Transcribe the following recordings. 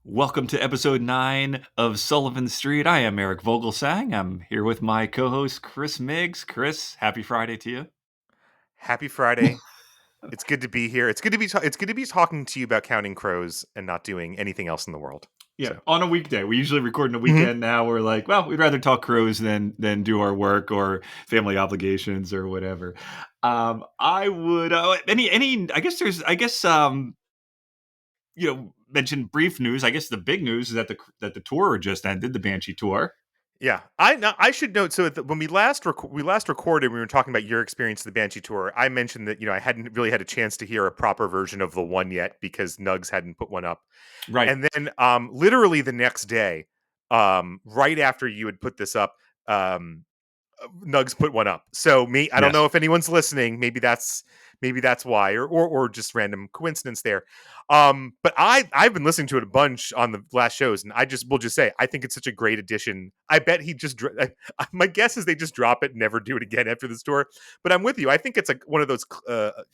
Welcome to episode 9 of Sullivan Street. I am Eric Vogelsang. I'm here with my co-host Chris Miggs. Chris, happy Friday to you. Happy Friday. It's good to be here. It's good to be talking to you about Counting Crows and not doing anything else in the world. Yeah, So, on a weekday. We usually record on a Mhm. weekend. Now we're like, well, we'd rather talk crows than do our work or family obligations or whatever. I would any. Mention brief news. I guess the big news is that the tour just ended, the Banshee tour. Yeah, I should note. So when we last recorded, we were talking about your experience of the Banshee tour. I mentioned that I hadn't really had a chance to hear a proper version of the one yet because Nugs hadn't put one up. Right. And then, literally the next day, right after you had put this up, um, Nugs put one up. So I don't Yes. know if anyone's listening. Maybe that's why, or just random coincidence there. But I've been listening to it a bunch on the last shows, and will just say I think it's such a great addition. I bet he just my guess is they just drop it and never do it again after the tour. But I'm with you. I think it's like one of those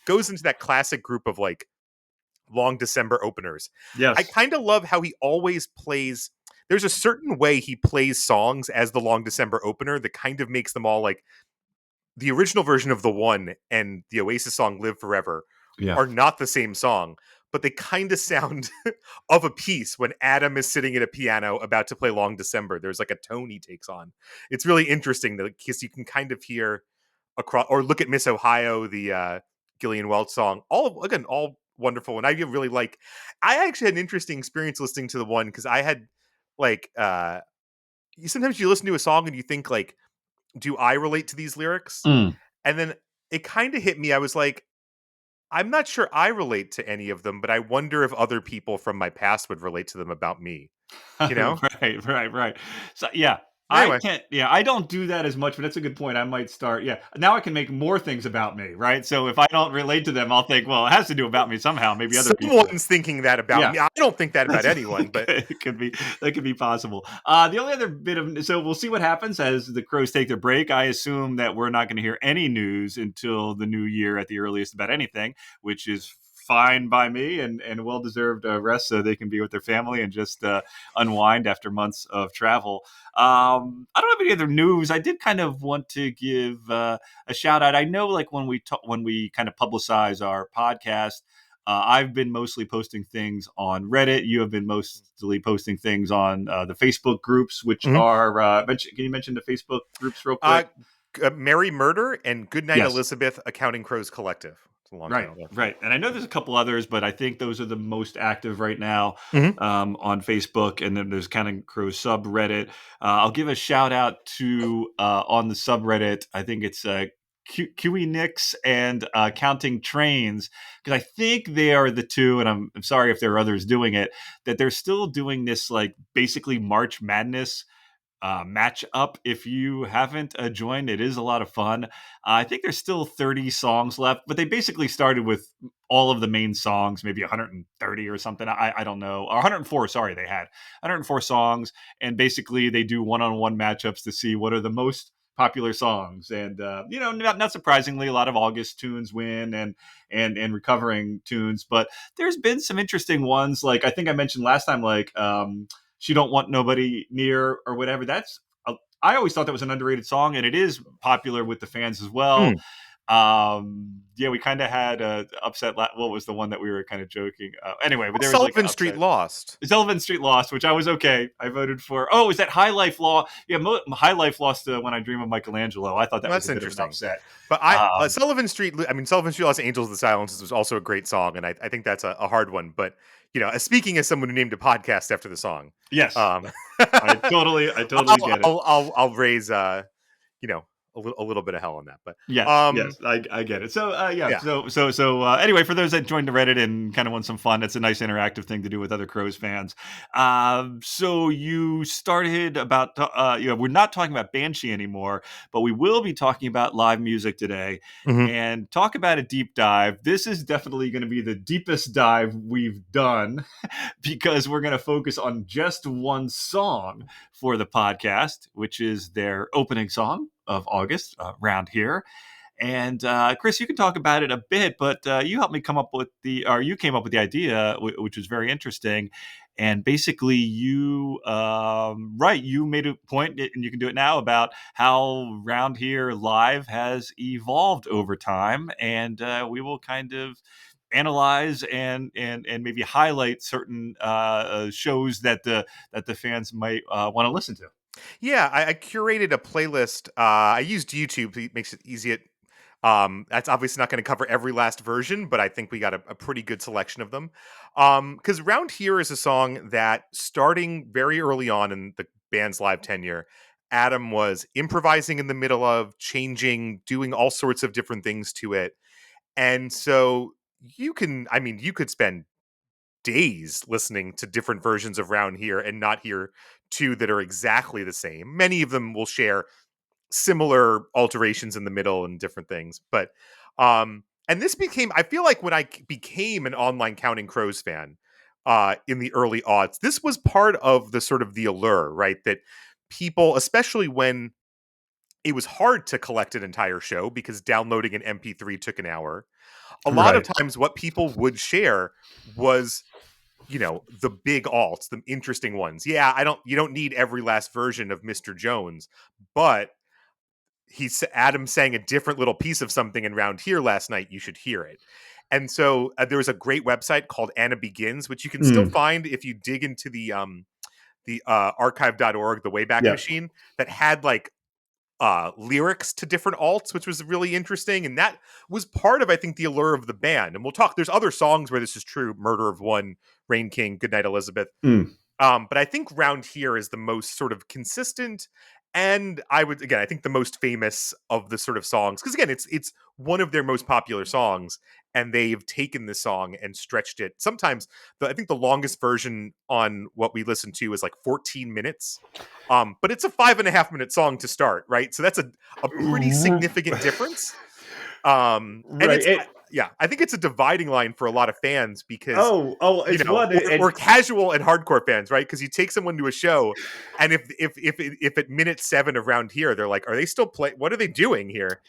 goes into that classic group of like long December openers. I Yes. kind of love how he always plays. There's a certain way he plays songs as the long December opener that kind of makes them all like the original version of the one and the Oasis song Live Forever Yeah. are not the same song, but they kind of sound of a piece when Adam is sitting at a piano about to play Long December. There's like a tone he takes on. It's really interesting because you can kind of hear across, or look at Miss Ohio, the Gillian Welch song. All wonderful. And I really like, I actually had an interesting experience listening to the one because I had like, sometimes you listen to a song and you think like, do I relate to these lyrics? Mm. And then it kind of hit me. I was like, I'm not sure I relate to any of them, but I wonder if other people from my past would relate to them about me, you know? Right. So yeah, I Anyway, can't. Yeah, I don't do that as much, but that's a good point. I might start. Yeah, now I can make more things about me, right? So if I don't relate to them, I'll think, well, it has to do about me somehow. Maybe other people. someone's thinking that about Yeah, me. I don't think that about that's anyone, but it could be that could be possible. The only other bit of so we'll see what happens as the Crows take their break. I assume that we're not going to hear any news until the new year at the earliest about anything, which is fine by me and well deserved rest so they can be with their family and just unwind after months of travel. I don't have any other news. I did kind of want to give a shout out. I know, like when we kind of publicize our podcast, I've been mostly posting things on Reddit. You have been mostly posting things on the Facebook groups, which Mhm. are. Can you mention the Facebook groups real uh, quick? Merry Murder and Goodnight Yes. Elizabeth, Accounting Crows Collective. It's a long Right, title. right. And I know there's a couple others, but I think those are the most active right now Mhm. on Facebook. And then there's Counting Crows subreddit. I'll give a shout out to on the subreddit. I think it's QE Nix and Counting Trains, because I think they are the two. And I'm sorry if there are others doing it. That they're still doing this like basically March Madness match up. If you haven't joined, it is a lot of fun. I think there's still 30 songs left, but they basically started with all of the main songs, maybe 130 or something. I don't know. Or 104, sorry, they had 104 songs. And basically they do one-on-one matchups to see what are the most popular songs. And, not surprisingly, a lot of August tunes win and recovering tunes. But there's been some interesting ones. Like I think I mentioned last time, like, she don't want nobody near or whatever. I always thought that was an underrated song, and it is popular with the fans as well. Mm. Yeah, we kind of had a upset. What was the one that we were kind of joking? Anyway, but there was like an Sullivan Street upset. Lost. Sullivan Street lost, which I was okay. I voted for. Oh, is that High Life Law? Yeah, High Life lost to When I Dream of Michelangelo. I thought that Well, was that's a bit of an interesting. upset. But Um, Sullivan Street Lost, Angels of the Silence was also a great song, and I think that's a hard one. But speaking as someone who named a podcast after the song, yes, um, I totally get it. I'll raise you know a little bit of hell on that. But Yes, I get it. So yeah, yeah, anyway, for those that joined the Reddit and kind of want some fun, it's a nice interactive thing to do with other Crows fans. So you started about we're not talking about Banshee anymore, but we will be talking about live music today Mhm. and talk about a deep dive. This is definitely going to be the deepest dive we've done because we're going to focus on just one song for the podcast, which is their opening song of August around here. And Chris, you can talk about it a bit, but you helped me come up with or you came up with the idea, which was very interesting. And basically, you made a point, and you can do it now, about how Round Here Live has evolved over time, and we will kind of analyze and maybe highlight certain shows that the fans might want to listen to. Yeah, I curated a playlist. I used YouTube. It makes it easy. That's obviously not going to cover every last version, but I think we got a pretty good selection of them. Because Round Here is a song that, starting very early on in the band's live tenure, Adam was improvising in the middle of, changing, doing all sorts of different things to it. And so you could spend days listening to different versions of Round Here and not hear two that are exactly the same. Many of them will share similar alterations in the middle and different things. But and this became, I feel like when I became an online Counting Crows fan in the early aughts, this was part of the sort of the allure, right? That people, especially when it was hard to collect an entire show because downloading an MP3 took an hour. A lot of Right. times what people would share was, the big alts, the interesting ones. Yeah, you don't need every last version of Mr. Jones, but Adam sang a different little piece of something in Round Here last night. You should hear it. And so there was a great website called Anna Begins, which you can still Mm. find if you dig into the archive.org, the Wayback Yeah. Machine, that had like lyrics to different alts, which was really interesting. And that was part of, I think, the allure of the band. And we'll talk, there's other songs where this is true: Murder of One, Rain King, Goodnight Elizabeth. Mm. But I think Round Here is the most sort of consistent, and I think the most famous of the sort of songs, because again, it's one of their most popular songs, and they've taken this song and stretched it. Sometimes I think the longest version on what we listen to is like 14 minutes. But it's a 5.5 minute song to start, right? So that's a pretty significant difference. And Right. yeah, I think it's a dividing line for a lot of fans because, It's one. or casual and hardcore fans, right? Because you take someone to a show, and if at minute 7 of Round Here, they're like, are they still play? What are they doing here?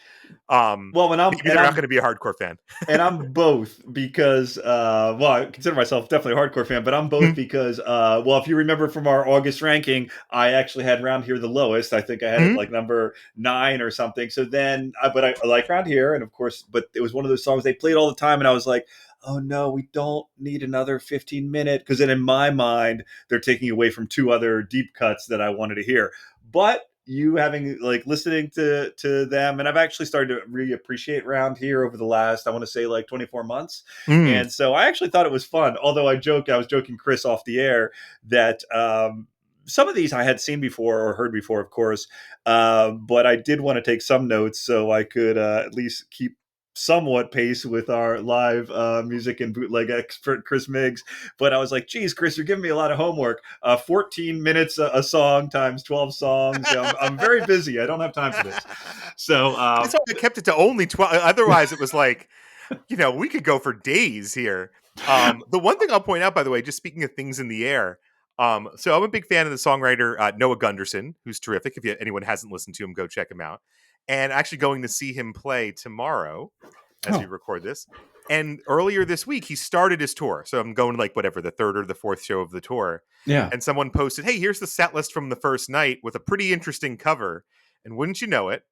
Well, when Maybe they're not going to be a hardcore fan. I'm both because I consider myself definitely a hardcore fan, but I'm both Mhm. because if you remember from our August ranking, I actually had Round Here the lowest. I think I had it Mhm. like number 9 or something. So then but I like Round Here, and of course, but it was one of those songs they played all the time, and I was like, oh no, we don't need another 15-minute, because then in my mind they're taking away from two other deep cuts that I wanted to hear. But you having like listening to them, and I've actually started to really appreciate Round Here over the last, I want to say, like 24 months. Mm. And so I actually thought it was fun, although I was joking Chris off the air that some of these I had seen before or heard before, of course, but I did want to take some notes so I could at least keep somewhat pace with our live music and bootleg expert Chris Miggs. But I was like, geez, Chris, you're giving me a lot of homework. 14 minutes a song times 12 songs. I'm very busy. I don't have time for this. So That's why I kept it to only 12. Otherwise, it was like, we could go for days here. The one thing I'll point out, by the way, just speaking of things in the air, so I'm a big fan of the songwriter Noah Gunderson, who's terrific. If anyone hasn't listened to him, go check him out. And actually going to see him play tomorrow as we oh, record this. And earlier this week, he started his tour. So I'm going like whatever, the third or the fourth show of the tour. yeah. And someone posted, hey, here's the set list from the first night with a pretty interesting cover. And wouldn't you know it,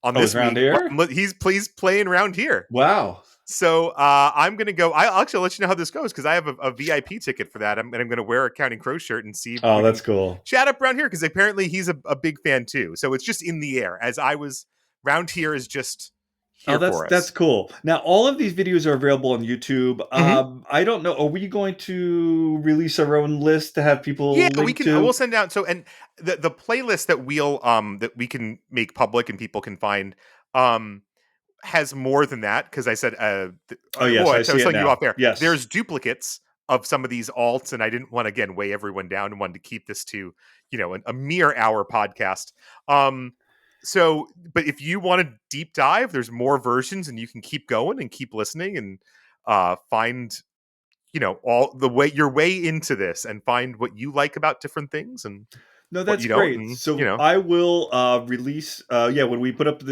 on Oh, it's this Round week, Here. he's playing Round Here. Wow. So I'm gonna go. I'll actually let you know how this goes because I have a VIP ticket for that. And I'm gonna wear a Counting Crow shirt and see if Oh, we can that's cool. chat up Round Here, because apparently he's a big fan too. So it's just in the air. Round Here is just Oh, here for that's us. cool. Now, all of these videos are available on YouTube. Mhm. I don't know. Are we going to release our own list to have Yeah, people we link can. We'll to? send out. So, and the playlist that we can make public and people can find um has more than that, because I said Oh, yes, I I see was it telling you now. off air. Yes. There's duplicates of some of these alts, and I didn't want to again weigh everyone down and wanted to keep this to a mere hour podcast. Um, but if you want to deep dive, there's more versions, and you can keep going and keep listening and find all the way your way into this and find what you like about different things. And No, what that's you don't, great. and So I will release. Yeah, when we put up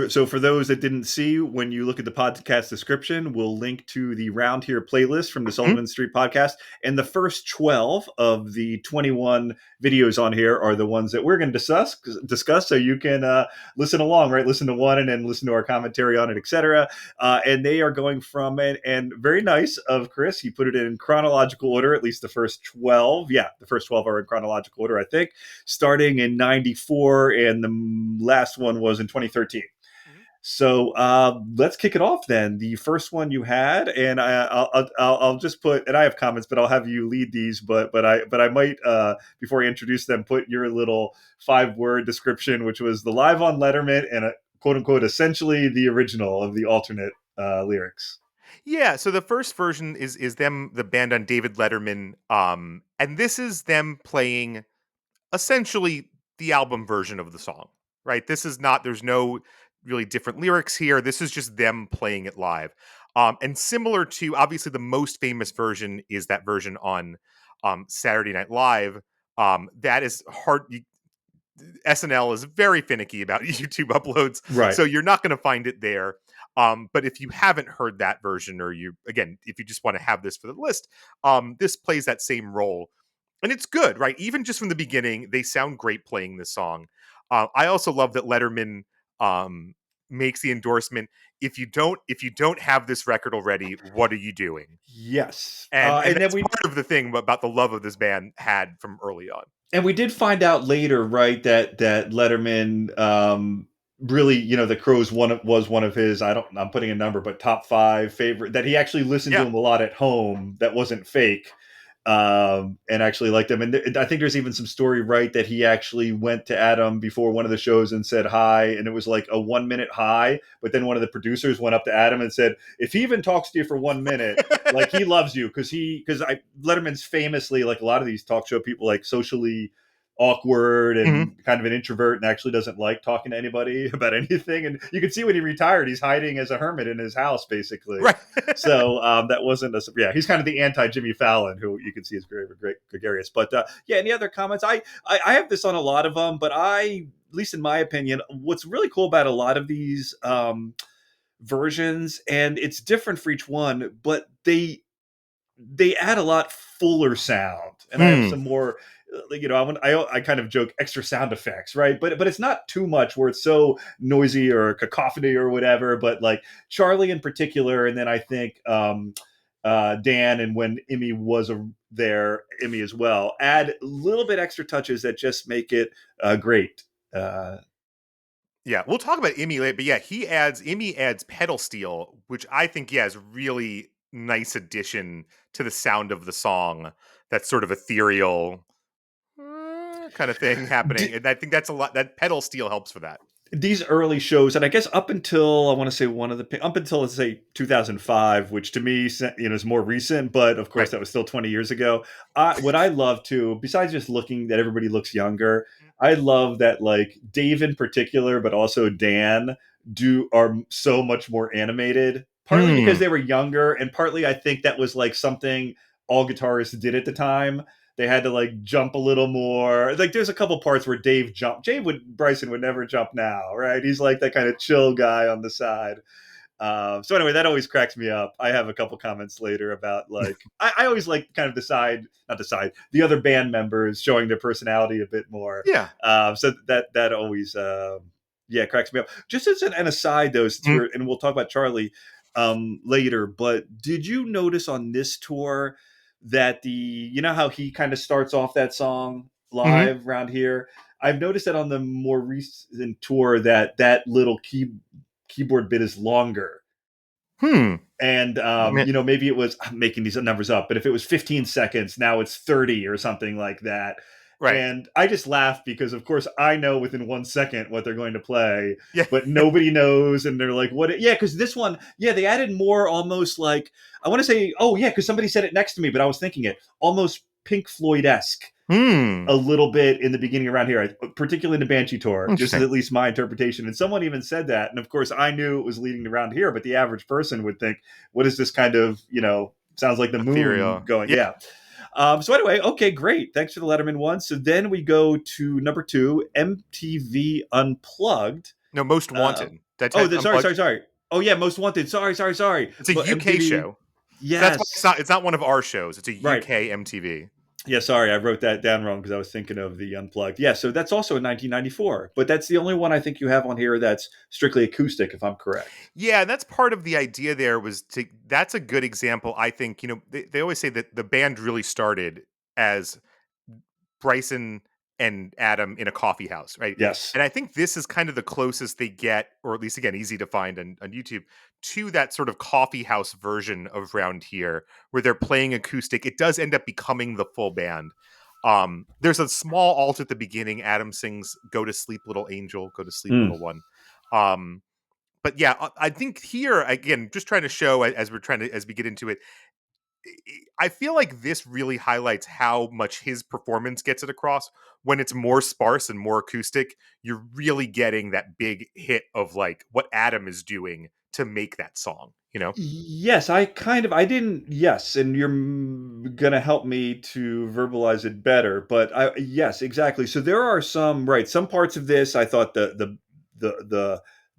so for those that didn't see, when you look at the podcast description, we'll link to the Round Here playlist from the Mhm. Sullivan Street podcast, and the first 12 of the 21 videos on here are the ones that we're going to discuss. So you can listen along, right? Listen to one and then listen to our commentary on it, etc. And they are going from it, and very nice of Chris. He put it in chronological order, at least the first 12. Yeah, the first 12 are in chronological order, I think, starting in 94, and the last one was in 2013. Mhm. So let's kick it off then. The first one you had, and I'll just put, and I have comments, but I'll have you lead these. But I might before I introduce them, put your little 5-word description, which was the live on Letterman and a quote unquote essentially the original of the alternate lyrics. Yeah, so the first version is them, the band on David Letterman, and this is them playing essentially the album version of the song, right? This is not, there's no really different lyrics here. This is just them playing it live. And similar to, obviously, the most famous version is that version on Saturday Night Live. That is hard. SNL is very finicky about YouTube uploads, Right. so you're not going to find it there. But if you haven't heard that version, or you, again, if you just want to have this for the list, this plays that same role, and it's good, right? Even just from the beginning, they sound great playing this song. I also love that Letterman um, makes the endorsement: if you don't have this record already, what are you doing? Yes. And And then that's we part of the thing about the love of this band had from early on. did find out later, right, that Letterman really, the Crows was one of his. I'm putting a number, but top 5 favorite, that he actually listened to Yeah. him a lot at home. That wasn't fake. And actually liked him. And I think there's even some story, right, that he actually went to Adam before one of the shows and said hi, and it was like a 1 minute hi. But then one of the producers went up to Adam and said, if he even talks to you for 1 minute, like he loves you, because I Letterman's famously, like a lot of these talk show people, like socially awkward Mhm. and kind of an introvert and actually doesn't like talking to anybody about anything. And you can see when he retired, he's hiding as a hermit in his house, basically. Right. So that wasn't a, yeah. He's kind of the anti Jimmy Fallon, who you can see is very great, gregarious. But yeah, any other comments? I have this on a lot of them, but at least in my opinion, what's really cool about a lot of these versions, and it's different for each one, but they add a lot fuller sound, and I have Hmm. some more. I kind of joke extra sound effects, right? But it's not too much where it's so noisy or cacophony or whatever. But like Charlie in particular, and then I think Dan, and when Emmy was there, Emmy as well, add a little bit extra touches that just make it great. Uh, Yeah, we'll talk about Emmy later, but yeah, Emmy adds pedal steel, which I think, yeah, is really nice addition to the sound of the song. That's sort of ethereal kind of thing happening, d- and I think that's a lot. That pedal steel helps for that. these early shows, and I guess up until I want to say up until let's say 2005, which to me is more recent, but of Right. course that was still 20 years ago. What I love too, besides just looking that everybody looks younger, I love that like Dave in particular, but also Dan are so much more animated. Partly because Hmm. they were younger, and partly I think that was like something all guitarists did at the time. They had to like jump a little more. Like there's a couple parts where Dave jumped. Bryson would never jump now, right? He's like that kind of chill guy on the side. So anyway, that always cracks me up. I have a couple comments later about like I always like kind of not decide the other band members showing their personality a bit more. Yeah. So that always yeah, cracks me up. Just as an aside though, since Mhm. and we'll talk about Charlie later, but did you notice on this tour that how he kind of starts off that song Mhm. live around here? I've noticed that on the more recent tour that little keyboard bit is longer. Hmm. And I mean, maybe it was, I'm making these numbers up, but if it was 15 seconds, now it's 30 or something like that. right. And I just laugh because, of course, I know within 1 second what they're going to play, Yeah. but nobody knows. And they're like, what? Yeah, because this one, yeah, they added more almost like, I want to say, oh, yeah, because somebody said it next to me, but I was thinking it almost Pink Floyd esque Hmm. a little bit in the beginning around here, particularly in the Banshee tour. This is Interesting. at least my interpretation. And someone even said that. And of course, I knew it was leading around here, but the average person would think, what is this kind of, sounds like the moon Ethereal. going? Yeah. Yeah. So anyway, okay, great. Thanks for the Letterman one. So then we go to number two, MTV Unplugged. No, Most Uh, Wanted. Did I oh, type sorry, unplugged? sorry, sorry. Oh yeah, Most Wanted. Sorry. It's a But UK MTV, show. So that's why it's yes, not it's not one of our shows. It's a right. UK MTV. Yeah, sorry, I wrote that down wrong because I was thinking of the Unplugged. Yeah, so that's also in 1994, but that's the only one I think you have on here that's strictly acoustic, if I'm correct. Yeah, and that's part of the idea there was to that's a good example. I think, they always say that the band really started as Bryson and Adam in a coffee house, right? Yes. And I think this is kind of the closest they get, or at least again, easy to find on YouTube, to that sort of coffee house version of Round Here, where they're playing acoustic. It does end up becoming the full band. There's a small alt at the beginning. Adam sings "Go to Sleep, Little Angel, Go to Sleep, Mm. Little One." But yeah, I think here again, just trying to show as we get into it, I feel like this really highlights how much his performance gets it across. When it's more sparse and more acoustic, you're really getting that big hit of like what Adam is doing to make that song, you know? Yes, I didn't, yes, and you're gonna help me to verbalize it better, but yes, exactly. So there are some, right, some parts of this I thought the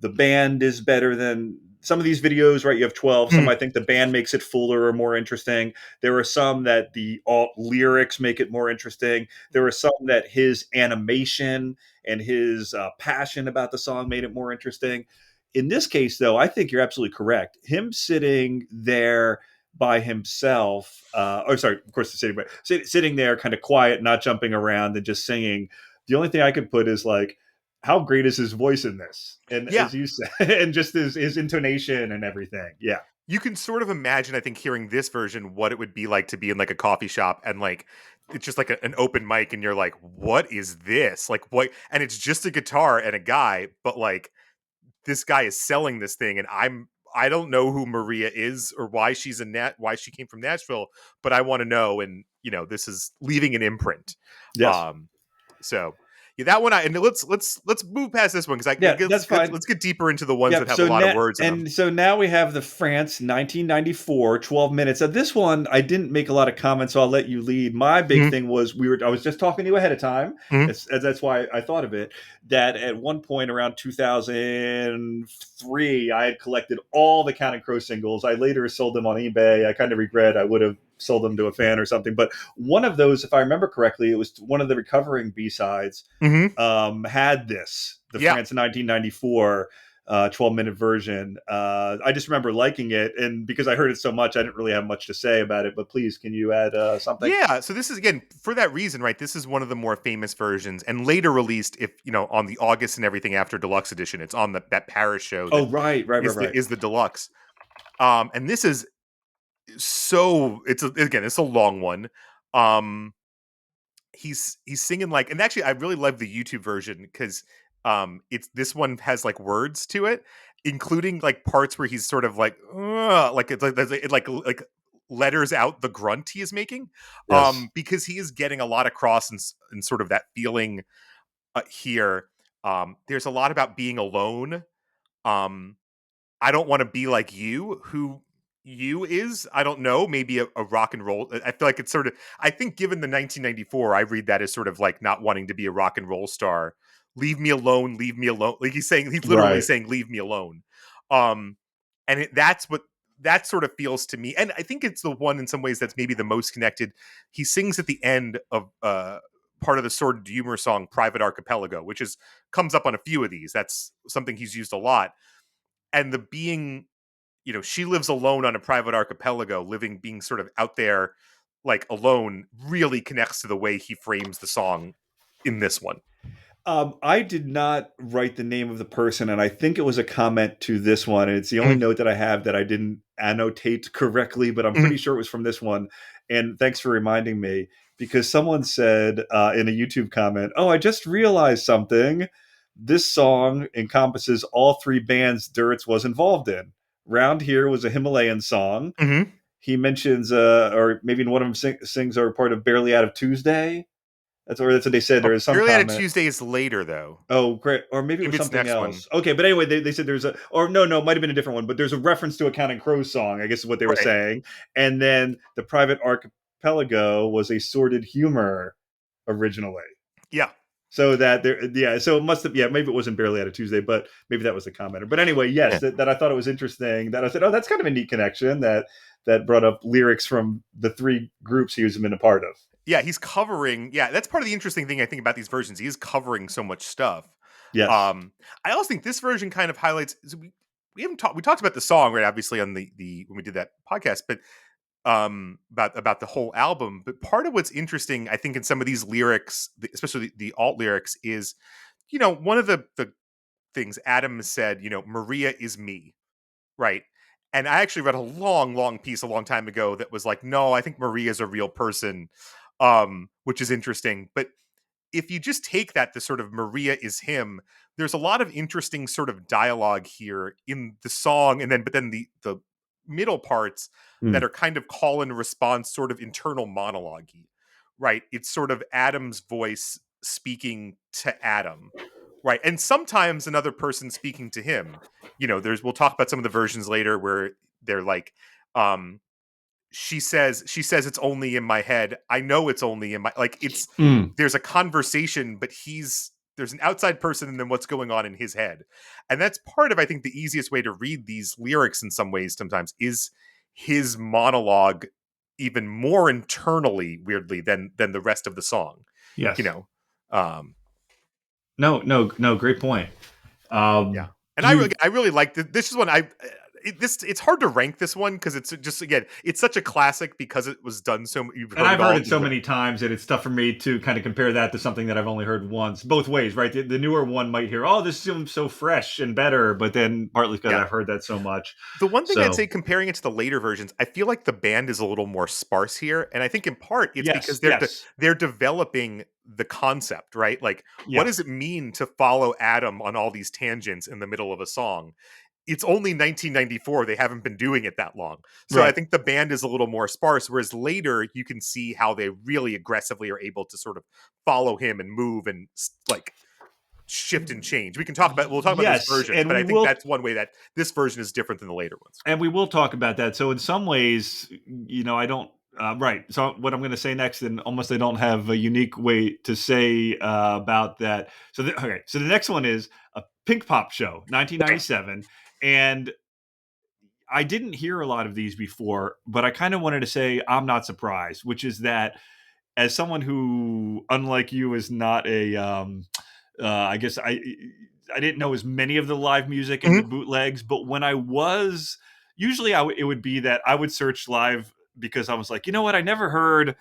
band is better than some of these videos, right? You have 12, some Mm. I think the band makes it fuller or more interesting. There are some that the alt lyrics make it more interesting. There are some that his animation and his passion about the song made it more interesting. In this case, though, I think you're absolutely correct. Him sitting there by himself, or sorry, of course, the sitting, but sitting there kind of quiet, not jumping around and just singing. The only thing I could put is like, how great is his voice in this? And Yeah. as you said, and just his intonation and everything. Yeah. You can sort of imagine, I think, hearing this version, what it would be like to be in like a coffee shop and like it's just like an open mic and you're like, what is this? Like what? And it's just a guitar and a guy, but like this guy is selling this thing and I don't know who Maria is or why she's why she came from Nashville, but I want to know. And this is leaving an imprint. Yes. Um, so yeah, that one. And let's move past this one because Yeah, that's fine. let's get deeper into the ones that Yep. have a lot of words in them. So now we have the France 1994 12 minutes. Now this one I didn't make a lot of comments, so I'll let you lead. My big Mhm. thing was I was just talking to you ahead of time. Mhm. That's why I thought of it. That at one point around 2003, I had collected all the Counting Crow singles. I later sold them on eBay. I kind of regret I would have sold them to a fan or something. But one of those, if I remember correctly, it was one of the recovering B sides. Mhm. Had the Yeah. France 1994 12-minute version. I just remember liking it, and because I heard it so much, I didn't really have much to say about it. But please, can you add something? Yeah, so this is again for that reason, right? This is one of the more famous versions, and later released, if on the August and everything after deluxe edition. It's on that Paris show that Oh, right. is the deluxe. And this is again, it's a long one. Um, he's singing like, and actually, I really love the YouTube version because it's this one has like words to it, including like parts where he's sort of like, like it's like letters out the grunt he is making, Yes. because he is getting a lot across and sort of that feeling here. There's a lot about being alone. Um, I don't want to be like you. Who you is, I don't know. Maybe a rock and roll. I feel like it's sort of. I think given the 1994, I read that as sort of like not wanting to be a rock and roll star. Leave me alone. Leave me alone. Like he's literally Right. saying, "Leave me alone." Um, and that's what that sort of feels to me. And I think it's the one in some ways that's maybe the most connected. He sings at the end of part of the Sordid Humor song "Private Archipelago," which is comes up on a few of these. That's something he's used a lot. And the being she lives alone on a private archipelago, being sort of out there, like alone, really connects to the way he frames the song in this one. I did not write the name of the person, and I think it was a comment to this one. And it's the only Mhm. note that I have that I didn't annotate correctly, but I'm Mhm. pretty sure it was from this one. And thanks for reminding me because someone said in a YouTube comment, "Oh, I just realized something. This song encompasses all three bands Duritz was involved in. Round Here was a Himalayan song. Mhm. He mentions, or maybe one of them sings, are part of Barely Out of Tuesday. That's what they said. There Oh, is some Barely Out of comment. Tuesday is later though. Oh, great. Or maybe it was Maybe it's something next one. else. Okay, but anyway, they said there's or no, it might have been a different one, but there's a reference to a Counting Crows song, I guess is what they were Right. saying. And then the private archipelago was a sordid humor originally. Yeah. So that there, yeah. So it must have, yeah. Maybe it wasn't barely out of Tuesday, but maybe that was the commenter. But anyway, yes, Yeah. that I thought it was interesting. That I said, oh, that's kind of a neat connection. That brought up lyrics from the three groups he was been a part of. Yeah, he's covering. Yeah, that's part of the interesting thing I think about these versions. He is covering so much stuff. Yes. Um, I also think this version kind of highlights. So we haven't talked. We talked about the song, right? Obviously on the when we did that podcast, but about the whole album. But part of what's interesting, I think, in some of these lyrics, especially the alt lyrics, is one of the things Adam has said. Maria is me, right? And I actually read a long, long piece a long time ago that was like, no, I think Maria is a real person, which is interesting. But if you just take that, the sort of Maria is him, there's a lot of interesting sort of dialogue here in the song, and then but then the middle parts that Mm. are kind of call and response, sort of internal monologue, right? It's sort of Adam's voice speaking to Adam, right? And sometimes another person speaking to him. We'll talk about some of the versions later where they're like, um, she says it's only in my head. I know it's only in my, like, it's Mm. there's a conversation, but there's an outside person and then what's going on in his head. And that's part of, I think, the easiest way to read these lyrics in some ways sometimes is his monologue even more internally, weirdly, than the rest of the song. You Yes. know. Um No. No. No. Great point. yeah. And Do you I really like this is one it's hard to rank this one because it's just, again, it's such a classic because it was done so, you've and heard I've it heard all, it so many times that it's tough for me to kind of compare that to something that I've only heard once. Both ways, right? The newer one might hear, "Oh, this seems so fresh and better," but then partly because yeah. I've heard that so much. The one thing I'd So say, comparing it to the later versions, I feel like the band is a little more sparse here, and I think in part it's yes, because yes, they're developing the concept, right? Like, what does yes, it mean to follow Adam on all these tangents in the middle of a song? It's only 1994; they haven't been doing it that long, so I right. think the band is a little more sparse. Whereas later, you can see how they really aggressively are able to sort of follow him and move and like shift and change. We'll talk about those Yes, versions, but I think that's one way that this version is different than the later ones. and we will talk about that. So in some ways, I don't. Right. So what I'm going to say next, and almost I don't have a unique way to say about that. So okay. So the next one is a Pink Pop Show, Right. 1997, and I didn't hear a lot of these before, but I kind of wanted to say I'm not surprised, which is that as someone who, unlike you, is not a, I guess I didn't know as many of the live music and the Mhm. bootlegs, but when I was, usually it would be that I would search live because I was like, you know what, I never heard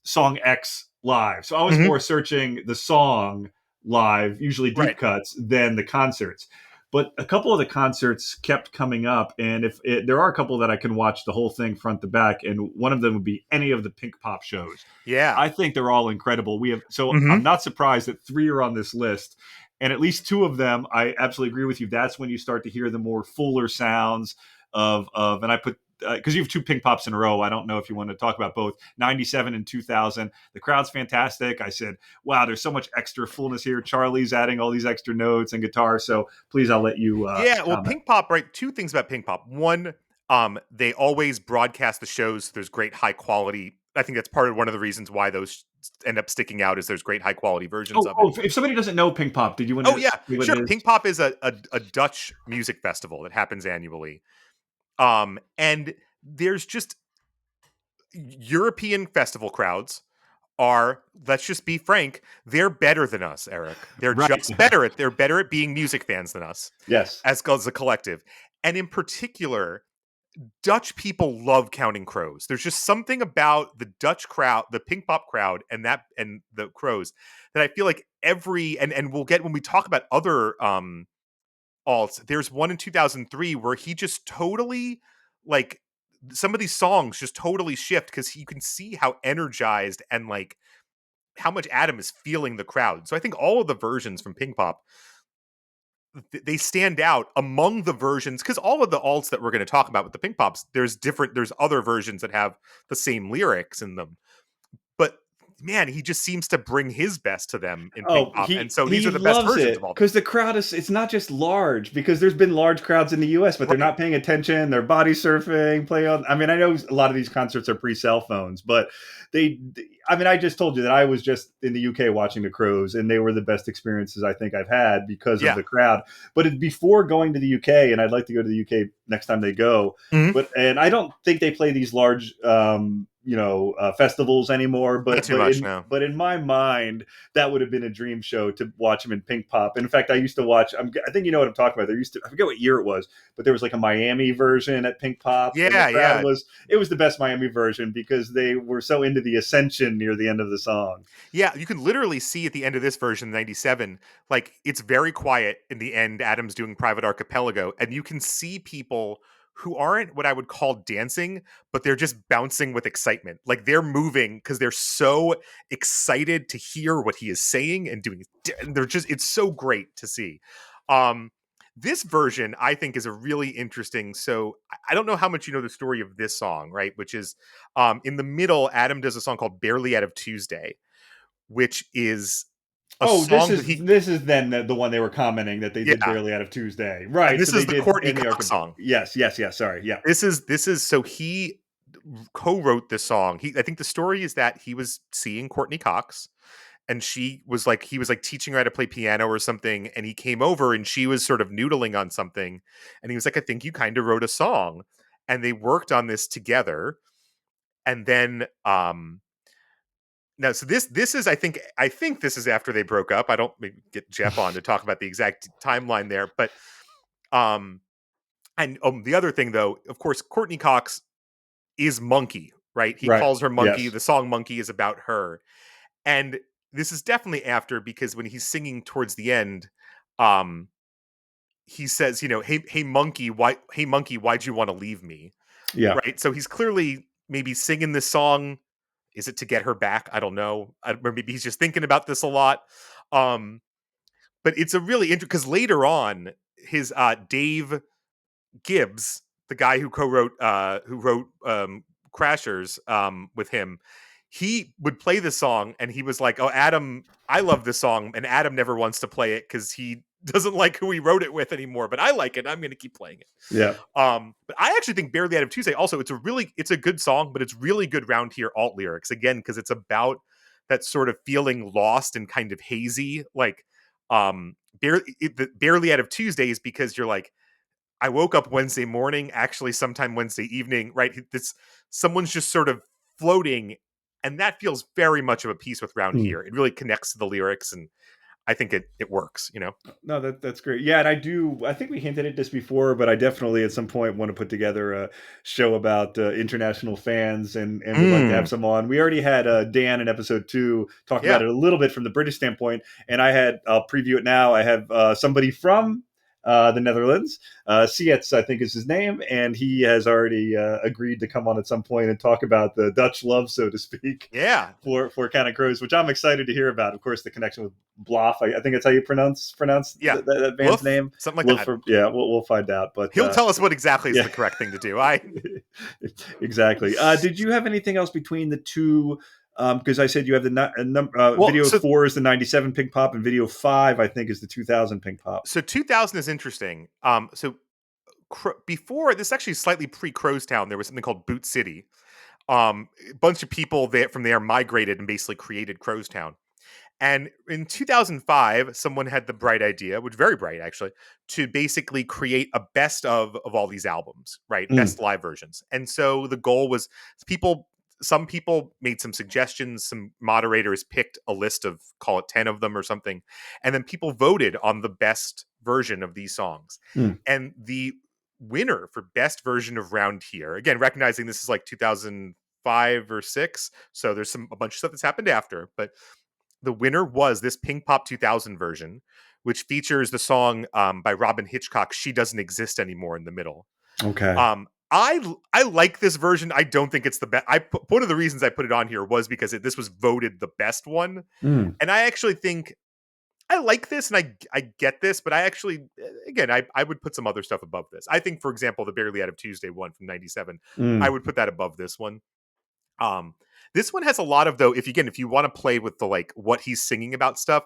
song X live. So I was Mhm. more searching the song live, usually deep Right. cuts, than the concerts. But a couple of the concerts kept coming up, and there are a couple that I can watch the whole thing front to back, and one of them would be any of the Pink Pop shows. Yeah. I think they're all incredible. I'm Mhm. not surprised that three are on this list, and at least two of them, I absolutely agree with you. That's when you start to hear the more fuller sounds and I put because you have two Pink Pops in a row. I don't know if you want to talk about both 97 and 2000. The crowd's fantastic. I said, wow, there's so much extra fullness here. Charlie's adding all these extra notes and guitar. So please, I'll let you Yeah, well, comment. Pink Pop, right? Two things about Pink Pop. One, they always broadcast the shows. So there's great high quality. I think that's part of one of the reasons why those end up sticking out is there's great high quality versions of it. If somebody doesn't know Pink Pop, did you want Oh to yeah, say what sure. it is? Pink Pop is a Dutch music festival that happens annually. And there's just European festival crowds are, let's just be frank, they're better than us, Eric. Right. They're better at being music fans than us Yes. as a collective. And in particular, Dutch people love Counting Crows. There's just something about the Dutch crowd, the Pink Pop crowd, and the Crows that I feel like and we'll get when we talk about other alts. There's one in 2003 where he just totally, like, some of these songs just totally shift because you can see how energized and like how much Adam is feeling the crowd. So I think all of the versions from Pink Pop, they stand out among the versions because all of the alts that we're going to talk about with the Pink Pops, there's other versions that have the same lyrics in them. But man, he just seems to bring his best to them in Pink Oh, Pop. And he so these he are the best loves versions of it all because these. the crowd is, it's not just large, because there's been large crowds in the US, but they're Right. not paying attention, they're body surfing, playing on, I mean, I know a lot of these concerts are pre-cell phones, but they, I mean, I just told you that I was just in the UK watching the Crows, and they were the best experiences I think I've had because of Yeah. the crowd. But before going to the UK, and I'd like to go to the UK next time they go, Mhm. but and I don't think they play these large festivals anymore, Not too much now. but in my mind that would have been a dream show to watch him in Pink Pop. And in fact, I used to watch. I think you know what I'm talking about. There used to, I forget what year it was, but there was like a Miami version at Pink Pop, and the Yeah, crowd yeah. was, it was the best Miami version because they were so into the Ascension near the end of the song. Yeah, you can literally see at the end of this version, 97, like it's very quiet in the end. Adam's doing Private Archipelago, and you can see people who aren't what I would call dancing, but they're just bouncing with excitement. Like they're moving because they're so excited to hear what he is saying and doing. And they're just, it's so great to see. Um, this version, I think, is a really interesting. So I don't know how much you know the story of this song, right? Which is in the middle, Adam does a song called Barely Out of Tuesday, which is a Oh, song that he, this is then the one they were commenting that they did yeah, barely out of Tuesday, and right? So this they is the did Courtney in the Cox Arca. song. Yes, yes, yes. Sorry, yeah, This is so he co-wrote this song. I think the story is that he was seeing Courtney Cox, and she was like, he was like teaching her how to play piano or something, and he came over and she was sort of noodling on something, and he was like, I think you kind of wrote a song, and they worked on this together, and then no, so this is, I think this is after they broke up. I don't, maybe get Jeff on to talk about the exact timeline there, but um and the other thing though, of course, Courtney Cox is Monkey, right? He right, calls her Monkey. yes, The song Monkey is about her. And this is definitely after, because when he's singing towards the end, um he says, hey Monkey, why'd you want to leave me? yeah. Right? So he's clearly maybe singing this song. Is it to get her back? I don't know. Or maybe he's just thinking about this a lot. Um, but it's a really interesting, because later on, his Dave Gibbs, the guy who wrote Crashers with him, he would play the song and he was like, "Oh, Adam, I love this song," and Adam never wants to play it because he doesn't like who he wrote it with anymore. But I like it. I'm going to keep playing it. Yeah. But I actually think Barely Out of Tuesday also, it's a good song, but it's really good round here alt lyrics again, because it's about that sort of feeling lost and kind of hazy, like barely out of Tuesdays, because you're like, I woke up Wednesday morning, actually sometime Wednesday evening, right? This Someone's just sort of floating, and that feels very much of a piece with round Hmm. here. It really connects to the lyrics, and I think it works. No, that's great. Yeah, and I do. I think we hinted at this before, but I definitely at some point want to put together a show about international fans, and would like to have Mm, some on. We already had Dan in episode 2 talk about yeah. it a little bit from the British standpoint, and I'll preview it now. I have somebody from the Netherlands, Siets, I think is his name, and he has already agreed to come on at some point and talk about the Dutch love, so to speak, Yeah. for Counting Crows, which I'm excited to hear about. Of course, the connection with Bloff. I think that's how you pronounce Yeah. that band's Woof. name. Something like Well, that. yeah, we'll find out. But He'll tell us what exactly is yeah, the correct thing to do. I exactly. Did you have anything else between the two? Because I said you have well, video so 4 is the '97 Pink Pop, and video 5 I think is the 2000 Pink Pop. so 2000 is interesting. So before this, actually slightly pre Crowstown, there was something called Boot City. A bunch of people from there migrated and basically created Crowstown. And in 2005, someone had the bright idea, which very bright actually, to basically create a best of all these albums, right? Mm, Best live versions. And so the goal was, people some people made some suggestions, some moderators picked a list of, call it 10 of them or something, and then people voted on the best version of these songs. mm, And the winner for best version of Round Here, again recognizing this is like 2005 or 6, so there's a bunch of stuff that's happened after, but the winner was this Pink Pop 2000 version, which features the song by Robin Hitchcock, "She Doesn't Exist Anymore," in the middle. okay. I like this version. I don't think it's the best. One of the reasons I put it on here was because this was voted the best one, Mm, and I actually think I like this, and I get this, but I actually, again, I would put some other stuff above this. I think, for example, the Barely Out of Tuesday one from '97, I mm, would put that above this one. Um, This one has a lot of, though, if you want to play with the like what he's singing about stuff,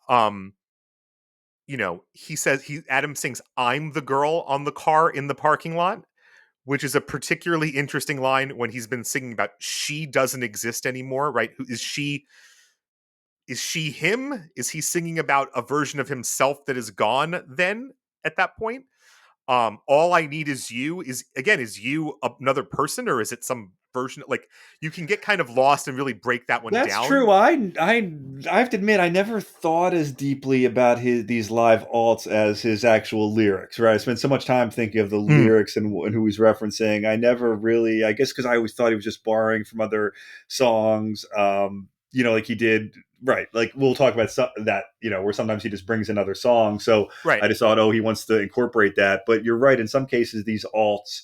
um, he says Adam sings "I'm the girl" on the car in the parking lot, which is a particularly interesting line when he's been singing about she doesn't exist anymore, right? Who is she? Is she him? Is he singing about a version of himself that is gone then at that point? All I need is you is you another person, or is it some version? Like, you can get kind of lost and really break that one That's true. down. I have to admit I never thought as deeply about his these live alts as his actual lyrics. Right, I spent so much time thinking of the Mm, lyrics and who he's referencing. I never really, I guess, because I always thought he was just borrowing from other songs. Like he did. Right, like we'll talk about that. Where sometimes he just brings another song. So right. I just thought, oh, he wants to incorporate that. But you're right. In some cases, these alts,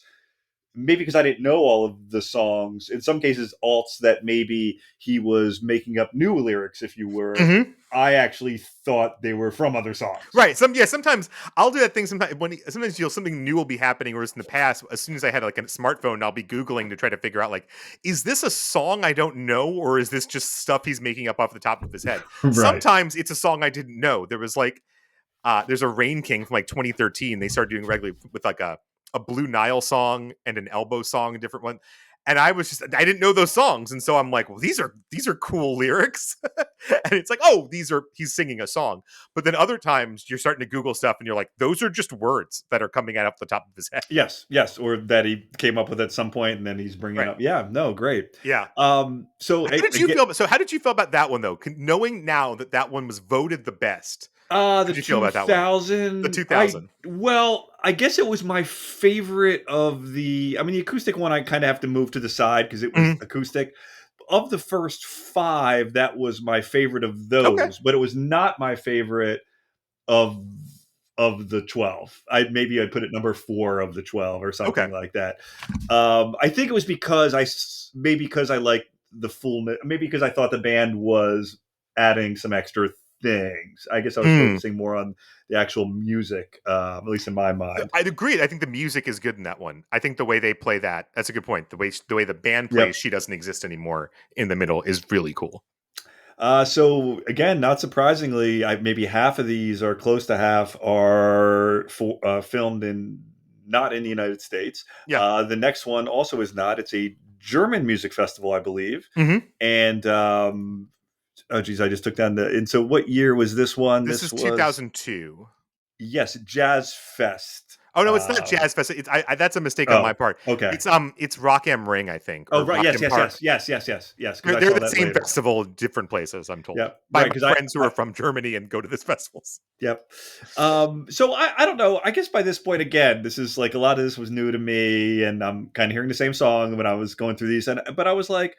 maybe because I didn't know all of the songs, in some cases alts that maybe he was making up new lyrics, if you were, Hmm. I actually thought they were from other songs. Right. Sometimes I'll do that thing. Sometimes something new will be happening, whereas in the past, as soon as I had like a smartphone, I'll be googling to try to figure out like, is this a song I don't know, or is this just stuff he's making up off the top of his head? Right. Sometimes it's a song I didn't know. There was like there's a Rain King from like 2013. They started doing regularly with like a Blue Nile song and an Elbow song, a different one. And I didn't know those songs, and so I'm like, well, these are cool lyrics, and it's like, oh, he's singing a song. But then other times you're starting to Google stuff, and you're like, those are just words that are coming out off the top of his head. Yes, yes, or that he came up with at some point and then he's bringing Right? up. Yeah, no, great. Yeah. So again, How did you feel about that one though? Knowing now that that one was voted the best, how the did you feel about that one? The 2000, 2000. I guess it was my favorite of the. I mean, the acoustic one, I kind of have to move to the side because it was Mhm. acoustic. Of the first five, that was my favorite of Okay. those, but it was not my favorite of the 12. I'd put it number 4 of the 12 or Okay. something like that. I think it was because maybe because I liked the fullness, maybe because I thought the band was adding some extra things. I guess I was Mm. focusing more on the actual music, at least in my mind. I'd agree. I think the music is good in that one. I think the way they play that's a good point. The way the band plays Yep. "She Doesn't Exist Anymore" in the middle is really cool. So again, not surprisingly, maybe half of these, or close to half, are filmed in not in the United States. Yeah. The next one also is not. It's a German music festival, I believe. Hmm. And oh geez, I just took down the. And so, what year was this one? This This is was, 2002. yes, Jazz Fest. Oh no, it's not Jazz Fest. That's a mistake on my Oh, part. okay. It's Rock Am Ring, I think, Oh, or right. Rock Yes, Am yes, Park. yes, yes, yes, yes, yes. Because I They're saw the that same later. festival, different places. I'm told Yeah, by right. my Because friends who I are from Germany and go to these festivals. Yep. So I don't know. I guess by this point, again, this is like a lot of this was new to me, and I'm kind of hearing the same song when I was going through these, and but I was like,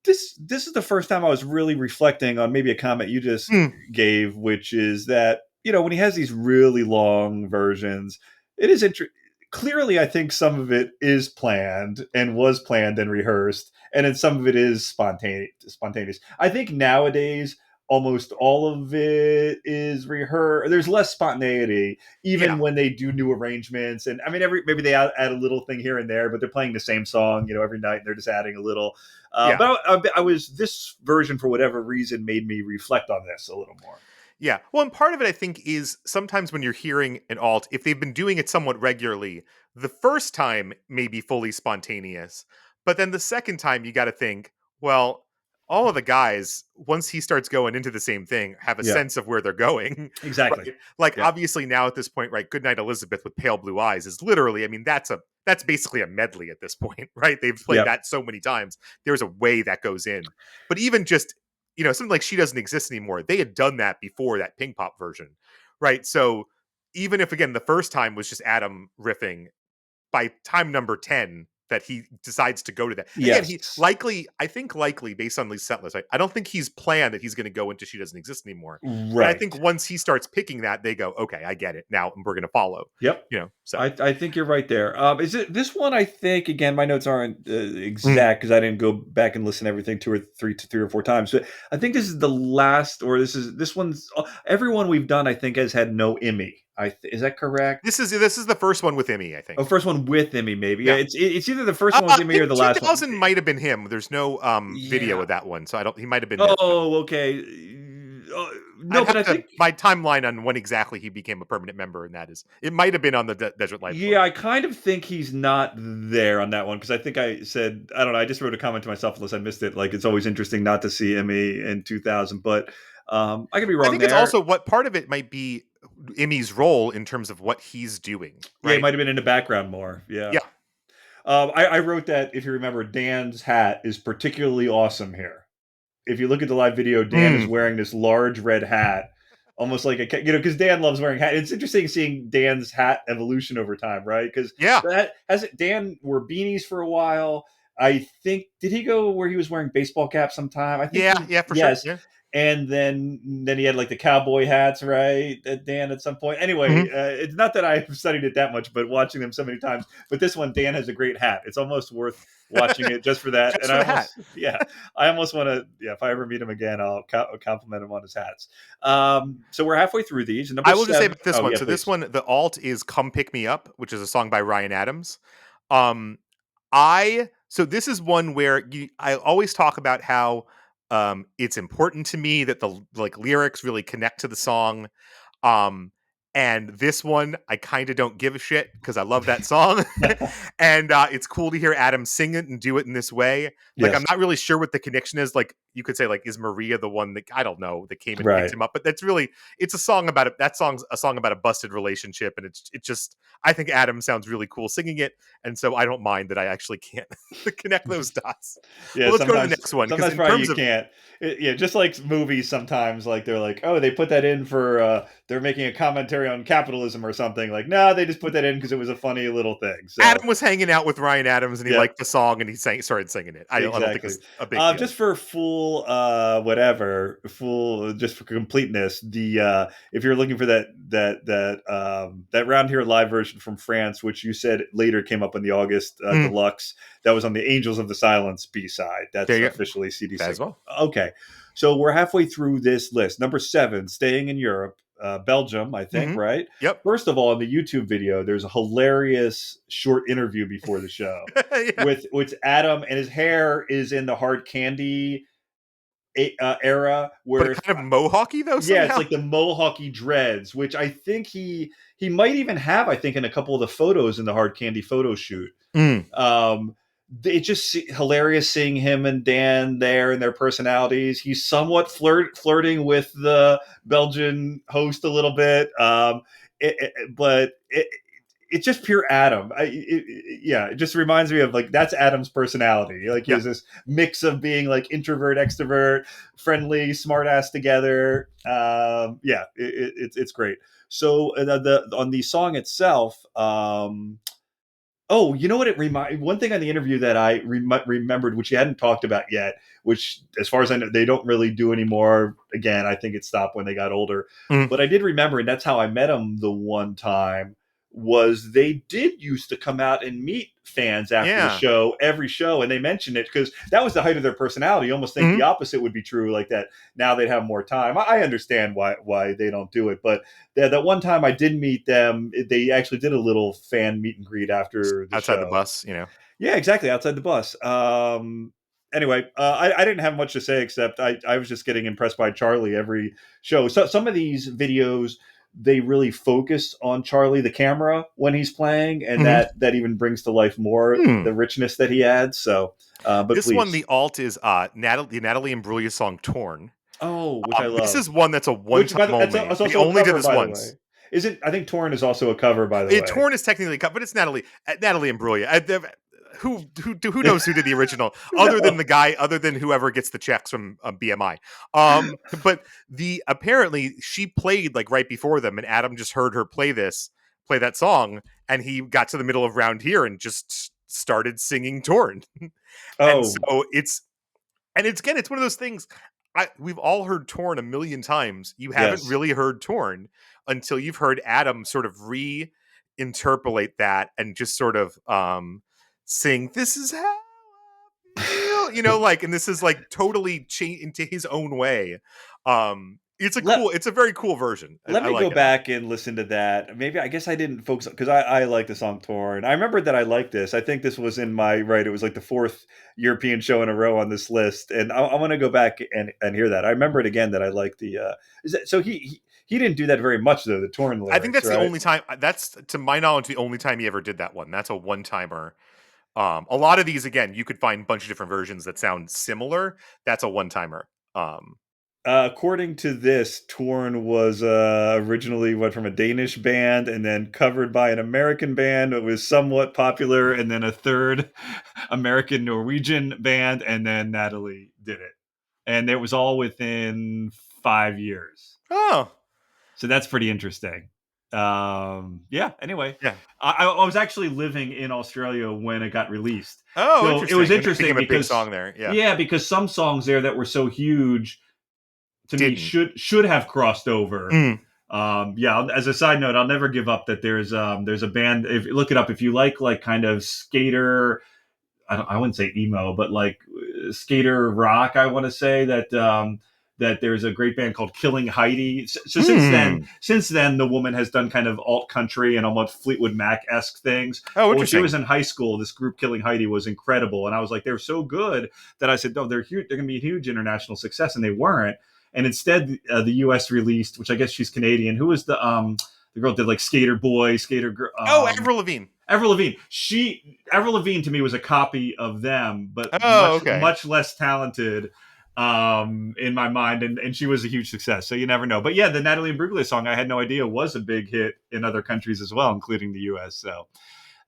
this is the first time I was really reflecting on maybe a comment you just Mm, gave, which is that when he has these really long versions, it is interesting. Clearly, I think some of it is planned and was planned and rehearsed, and then some of it is spontaneous. Spontaneous. I think nowadays almost all of it is rehearsed. There's less spontaneity, even yeah, when they do new arrangements. And I mean, maybe they add a little thing here and there, but they're playing the same song, every night, and they're just adding a little. yeah. But I was this version for whatever reason made me reflect on this a little more. Yeah. Well, and part of it, I think, is sometimes when you're hearing an alt, if they've been doing it somewhat regularly, the first time may be fully spontaneous. But then the second time, you got to think, well, all of the guys, once he starts going into the same thing, have a Yeah, sense of where they're going. exactly. Right. Like, Yeah, obviously, now at this point, right, Goodnight Elizabeth with Pale Blue Eyes is literally, I mean, that's basically a medley at this point, right? They've played yeah, that so many times. There's a way that goes in. But even just something like She Doesn't Exist Anymore, they had done that before that Pink Pop version, right? So even if, again, the first time was just Adam riffing, by time number 10 that he decides to go to that. Again, yes, I think likely based on these set lists, I don't think he's planned that he's going to go into She Doesn't Exist Anymore. And I think right. once he starts picking that, they go, okay, I get it now, and we're going to follow, Yep. so. I think you're right there. Is it this one? I think again, my notes aren't Mm, exact because I didn't go back and listen to everything three or four times. But I think this is the last, or this one's everyone we've done. I think has had no Emmy. Is that correct? This is the first one with Emmy, I Oh, think. first one with Emmy, maybe. Yeah, Yeah. it's either the first one with I Emmy or think the last one. 2000 might have been him. There's no video Yeah. of that one, so I don't. He might have been this one. Oh, okay. No, I'd but have I to think my timeline on when exactly he became a permanent member, and that is it might have been on the Desert Life yeah, tour. I kind of think he's not there on that one because I think I said I don't know. I just wrote a comment to myself unless I missed it. Like it's always interesting not to see Emmy in 2000, but I could be I wrong think it's there. also what part of it might be Emmy's role in terms of what he's doing, Yeah, he right? might have been in the background more. Yeah. Yeah. I wrote that if you remember, Dan's hat is particularly awesome here. If you look at the live video, Dan is Mm. wearing this large red hat, almost like because Dan loves wearing hat. It's interesting seeing Dan's hat evolution over time, right? Because Yeah. that has it. Dan wore beanies for a while. I think did he go where he was wearing baseball caps sometime? I think Yeah. he Yeah. For sure. yes. Yeah. And then he had like the cowboy hats, right? Dan at some point. Anyway, Mhm. it's not that I've studied it that much, but watching them so many times. But this one, Dan has a great hat. It's almost worth watching it just for that. Just And for I the hat. almost, yeah, I almost want to, yeah, if I ever meet him again, I'll compliment him on his hats. So we're halfway through these. Number I will just say seven. about this Oh, one. yeah, So this please. one, the alt is "Come Pick Me Up," which is a song by Ryan Adams. So this is one where I always talk about how it's important to me that the like lyrics really connect to the song. Um, and this one, I kind of don't give a shit because I love that song, and it's cool to hear Adam sing it and do it in this way. Like, I'm Yes. not really sure what the connection is. Like, you could say, like, is Maria the one that I don't know that came and picked Right. him up? But that's really it's a song about it. That song's a song about a busted relationship, and it just I think Adam sounds really cool singing it, and so I don't mind that I actually can't connect those dots. Yeah, But let's go to the sometimes next one because sometimes in probably terms you of can't. Yeah, just like movies sometimes like they're like, "Oh, they put that in for they're making a commentary on capitalism or something." Like, "No, they just put that in because it was a funny little thing." So, Adam was hanging out with Ryan Adams and he yeah, liked the song and he started singing it. I don't think exactly. it's a big deal. Just for full whatever, full just for completeness, the if you're looking for that round here live version from France, which you said later came up in the August Mm, deluxe, that was on the Angels of the Silence B side. there That's you go. officially CD That as single. well. Okay, so we're halfway through this list. Number seven, staying in Europe, Belgium, I think, Hmm. right? Yep. First of all, in the YouTube video, there's a hilarious short interview before the show Yeah. with Adam, and his hair is in the hard candy era, But where it kind of mohawky though yeah, it's somehow. like the Mohawk Dreads, which I think he might even have. I think in a couple of the photos in the hard candy photo shoot. Mm. Um, it's just hilarious seeing him and Dan there and their personalities. He's somewhat flirting with the Belgian host a little bit, but it's just pure Adam. Yeah, it just reminds me of like that's Adam's personality. Like he Yeah. has this mix of being like introvert, extrovert, friendly, smartass together. Yeah, it's great. So the on the song itself, oh, you know what? One thing on the interview that I remembered, which you hadn't talked about yet, which, as far as I know, they don't really do anymore. Again, I think it stopped when they got older. Mm. But I did remember, and that's how I met them the one time. Was they did used to come out and meet fans after the Yeah. show, every show, and they mentioned it because that was the height of their personality. You almost think the Mm. opposite would be true, like that. Now they'd have more time. I understand why they don't do it, but that one time I did meet them, they actually did a little fan meet and greet after the Outside the show. bus, you know. Yeah, exactly, outside the bus. Anyway, I didn't have much to say except I was just getting impressed by Charlie every show. So some of these videos they really focus on Charlie the camera when he's playing, and Mhm. that even brings to life more Hmm. the richness that he adds. So, but This one, please, the alt is Natalie Imbruglia song "Torn." oh, which I This love. is one that's a Which by one-time the, only. it's They also a only did cover, this by the way. once. Isn't I think Torn is also a cover, by the way. Torn is technically cut, but it's Natalie Imbruglia. Who knows who did the original other than No. the guy, other than whoever gets the checks from BMI. But the apparently she played like right before them, and Adam just heard her play that song, and he got to the middle of round here and just started singing Torn. And Oh, so it's again, it's one of those things. We've all heard Torn a million times. You haven't yes. really heard Torn until you've heard Adam sort of reinterpolate that and just sort of sing, "This is how I feel," like, and this is like totally change into his own way. Let it's a very cool version. let I me go like it a lot. back and listen to that. Maybe I guess I didn't focus because I like the song Torn. I remember that I liked this. I think this was in my right. It was like the fourth European show in a row on this list, and I want to go back and hear that. I remember it again that I like the. Is that, so he didn't do that very much though. The Torn I think lyrics, that's the right? only time. That's to my knowledge the only time he ever did that one. That's a one timer. A lot of these again, you could find a bunch of different versions that sound similar. That's a one timer. According to this, Torn was originally went from a Danish band and then covered by an American band. It was somewhat popular, and then a third American Norwegian band, and then Natalie did it. And it was all within 5 years. Oh, So that's pretty interesting. Yeah. Anyway, yeah. I was actually living in Australia when it got released, Oh, so it was interesting. When it became interesting a big because song there, yeah. yeah, because some songs there that were so huge to me Didn't. should have crossed over. Mm. Yeah, as a side note, I'll never give up that there's a band. If look it up, if you like kind of skater, I wouldn't say emo, but like skater rock. I want to say that that there's a great band called Killing Heidi. So Hmm. since then, the woman has done kind of alt country and almost Fleetwood Mac esque things. Oh, But when she interesting. was in high school, this group Killing Heidi was incredible, and I was like, they're so good that I said, no, they're huge. They're going to be a huge international success, and they weren't. And instead, the U.S. released, which I guess she's Canadian. Who was the girl that did like Skater Boy, Skater Girl? Oh, Avril Lavigne. Avril Lavigne. Avril Lavigne to me was a copy of them, but Oh, okay. much less talented in my mind, and she was a huge success. So you never know. But yeah, the Natalie Imbruglia song I had no idea was a big hit in other countries as well, including the U.S. So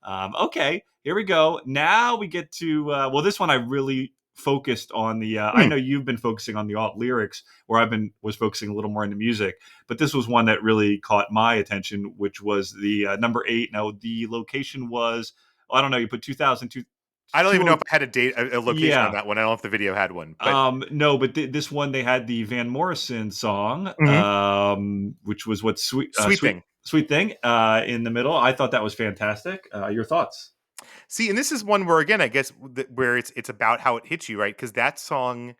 okay, here we go. Now we get to well, this one I really focused on the. I Hmm. know you've been focusing on the alt lyrics, where I've been was focusing a little more on the music. But this was one that really caught my attention, which was the number 8. Now the location was I don't know. You put 2002. I don't even know if 20, I had a date, a location on yeah. that one. I don't know if the video had one, but No, but this one they had the Van Morrison song, Mhm. which was what Sweet thing. sweet thing in the middle. I thought that was fantastic. Your thoughts? See, and this is one where again, I guess where it's about how it hits you, right? Because that song,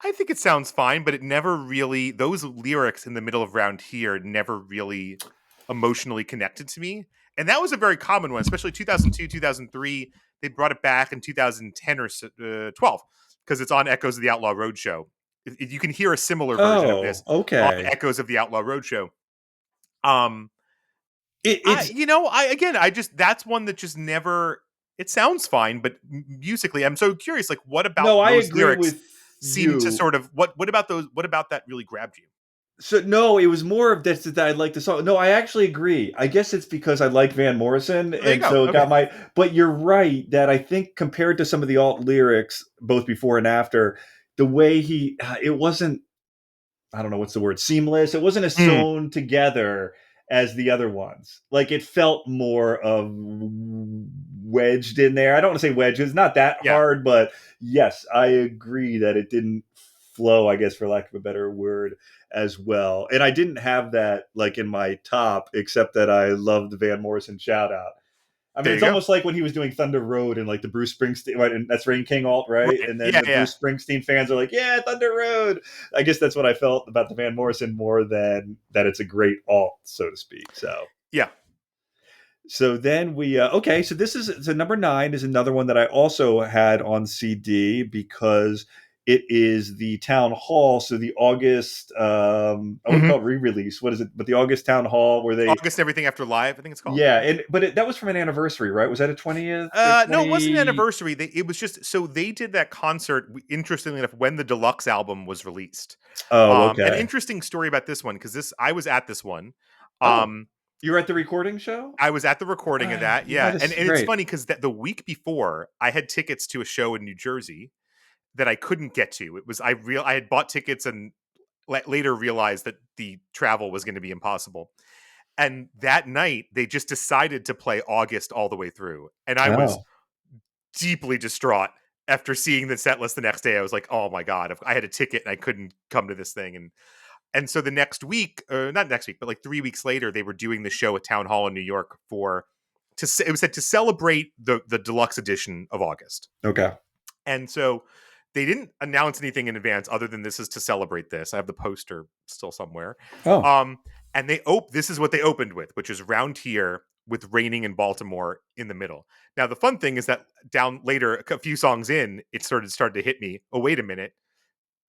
I think it sounds fine, but it never really those lyrics in the middle of round here never really emotionally connected to me. And that was a very common one, especially 2002, 2003. They brought it back in 2010 or 12 because it's on Echoes of the Outlaw Roadshow. You can hear a similar version of this Oh, on okay. Echoes of the Outlaw Roadshow. Um, I It's you know I again I just that's one that just never it sounds fine, but musically I'm so curious. Like, what no, about I those agree lyrics with seem to you. sort of what about those what about that really grabbed you? So no, it was more of this that I like the song. No, I actually agree. I guess it's because I like Van Morrison, There you and go. so it Okay. got my. But you're right that I think compared to some of the alt lyrics, both before and after, the way he it wasn't. I don't know what's the word, seamless. It wasn't as Mm, sewn together as the other ones. Like it felt more of wedged in there. I don't want to say wedged. It's not that yeah. hard, but yes, I agree that it didn't flow, I guess for lack of a better word, as well. And I didn't have that like in my top, except that I loved the Van Morrison shout out. I mean, There it's you go. almost like when he was doing Thunder Road and like the Bruce Springsteen, right? And that's Rain King alt, right? Right. And then Yeah. the Yeah. Bruce Springsteen fans are like, "Yeah, Thunder Road." I guess that's what I felt about the Van Morrison more than that it's a great alt, so to speak. Yeah. So then we okay. So this is so number 9 is another one that I also had on CD because it is the town hall. So the August I wouldn't Hmm. call it re-release. What is it? But the August town hall where they August Everything After Live, I think it's called. yeah, and but that was from an anniversary, right? Was that a 20th or No, it wasn't an 20? anniversary. It was just so they did that concert. Interestingly enough, when the deluxe album was released, Oh, an okay. interesting story about this one because this I was at this one. Oh, Um, you were at the recording show? I was at the recording of that, You might yeah, have and it's great. funny because the week before I had tickets to a show in New Jersey that I couldn't get to. It was I had bought tickets and later realized that the travel was going to be impossible. And that night they just decided to play August all the way through, and I was Oh, deeply distraught after seeing the set list the next day. I was like, oh my god, if I had a ticket and I couldn't come to this thing, and so the next week, not next week, but like 3 weeks later, they were doing the show at Town Hall in New York it was said to celebrate the deluxe edition of August. okay. And so they didn't announce anything in advance other than this is to celebrate this. I have the poster still somewhere. Oh. Um, and this is what they opened with, which is Round Here with Raining in Baltimore in the middle. Now the fun thing is that down later, a few songs in, it started to hit me. Oh, wait a minute.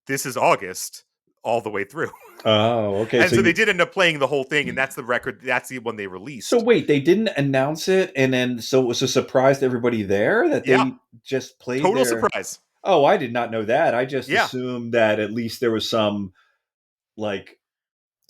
This is August all the way through. Oh, okay. And So so they you did end up playing the whole thing, and that's the record. That's the one they so released. wait, they didn't announce it, and then so it was a surprise to everybody there that Yeah, they just played total their. surprise. Oh, I did not know that. I just Yeah, assumed that at least there was some like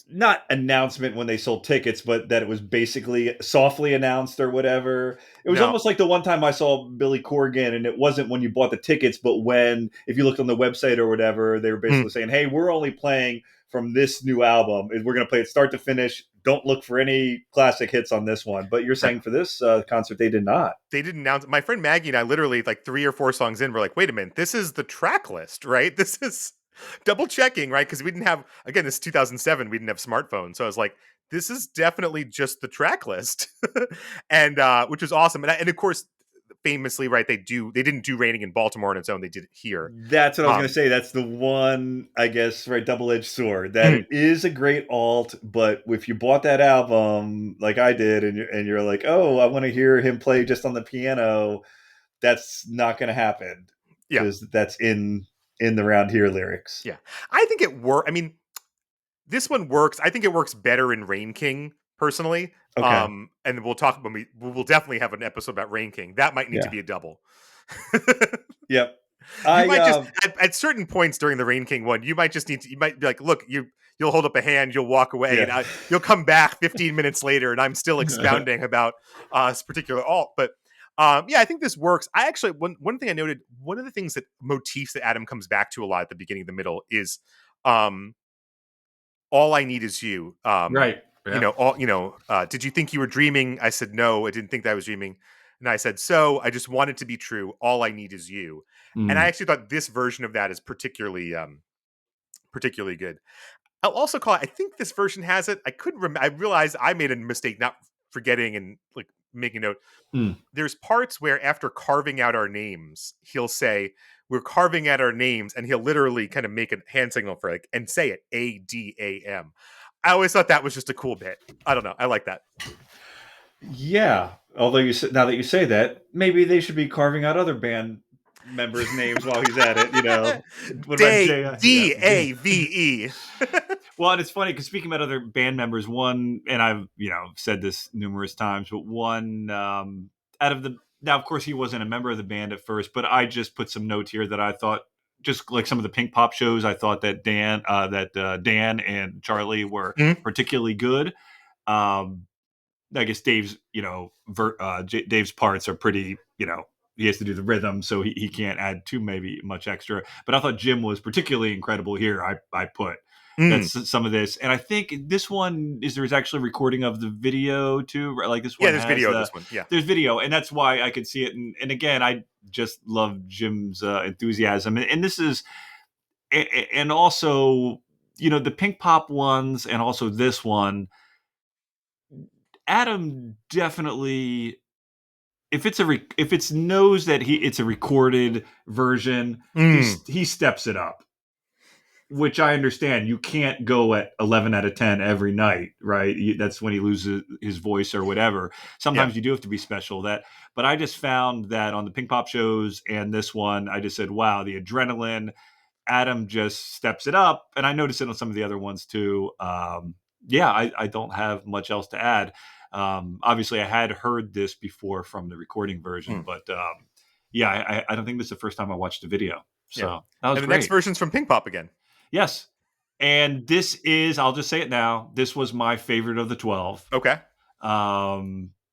not announcement when they sold tickets, but that it was basically softly announced or whatever. It was no, almost like the one time I saw Billy Corgan, and it wasn't when you bought the tickets, but when, if you looked on the website or whatever, they were mm, basically saying, "Hey, we're only playing from this new album. We're going to play it start to finish. Don't look for any classic hits on this one." But you're saying for this concert, they did not. they didn't announce. My friend Maggie and I literally like 3 or 4 songs in, we're like, wait a minute, this is the track list, right? This is double checking, right? Because we didn't have, again, this is 2007, we didn't have smartphones, so I was like, this is definitely just the track list, and which was awesome. And of course, famously, right, they didn't do Raining in Baltimore on its own, they did it here. That's what I was going to Um, say. That's the one, I guess, right, double-edged sword. That mm, it is a great alt, but if you bought that album like I did, and you're like, oh, I want to hear him play just on the piano, that's not going to happen yeah, because that's in the Round Here lyrics. yeah. I think it worked. I mean, this one works. I think it works better in Rain King personally. Okay. And we'll talk when we will definitely have an episode about Rain King. That might need to Yeah. be a double. Yep. You I might just at certain points during the Rain King one, you might just need to. You might be like, look, you'll hold up a hand, you'll walk away, and yeah. you'll come back 15 minutes later, and I'm still expounding about this particular alt. But yeah, I think this works. I actually one thing I noted, one of the things that motifs that Adam comes back to a lot at the beginning, of the middle is um all I need is you. Right. Yeah. Did you think you were dreaming? I said, no, I didn't think that I was dreaming. And I said, so I just want it to be true. All I need is you. And I Mm. actually thought this version of that is particularly good. I'll also call it, I think this version has it. I couldn't remember. I realized I made a mistake not forgetting and like making note. Mm. There's parts where after carving out our names, he'll say, we're carving out our names, and he'll literally kind of make a hand signal for like and say it ADAM. I always thought that was just a cool bit. I don't know. I like that. Yeah. Although now that you say that, maybe they should be carving out other band members' names while he's at it. What about Day Jay? Yeah. DAVE. Well, and it's funny because speaking about other band members, one, and I've said this numerous times, but one out of the now, of course, he wasn't a member of the band at first, but I just put some notes here that I thought, just like some of the Pink Pop shows, I thought that Dan and Charlie were Mhm. particularly good. Um, I guess Dave's, Dave's parts are pretty, he has to do the rhythm, so he can't add too maybe much extra. But I thought Jim was particularly incredible here. I put Mm. that's some of this, and I think this one there's actually a recording of the video too. Right? Like this Yeah, one there's has video of this one. Yeah. there's video, and that's why I could see it. And again, I just love Jim's enthusiasm, and this is, and also the Pink Pop ones, and also this one. Adam definitely, if it's knows that it's a recorded version, Mm. he steps it up, which I understand. You can't go at 11 out of 10 every night, right? That's when he loses his voice or whatever. Yeah. Sometimes you do have to be special. But I just found that on the Pink Pop shows and this one, I just said, wow, the adrenaline. Adam just steps it up, and I noticed it on some of the other ones too. Yeah, I don't have much else to add. Obviously, I had heard this before from the recording version, Mm. but yeah, I don't think this is the first time I watched the video. Yeah. So that was And the next great. version's from Pink Pop again. Yes. And this is, I'll just say it now, this was my favorite of the 12. Okay.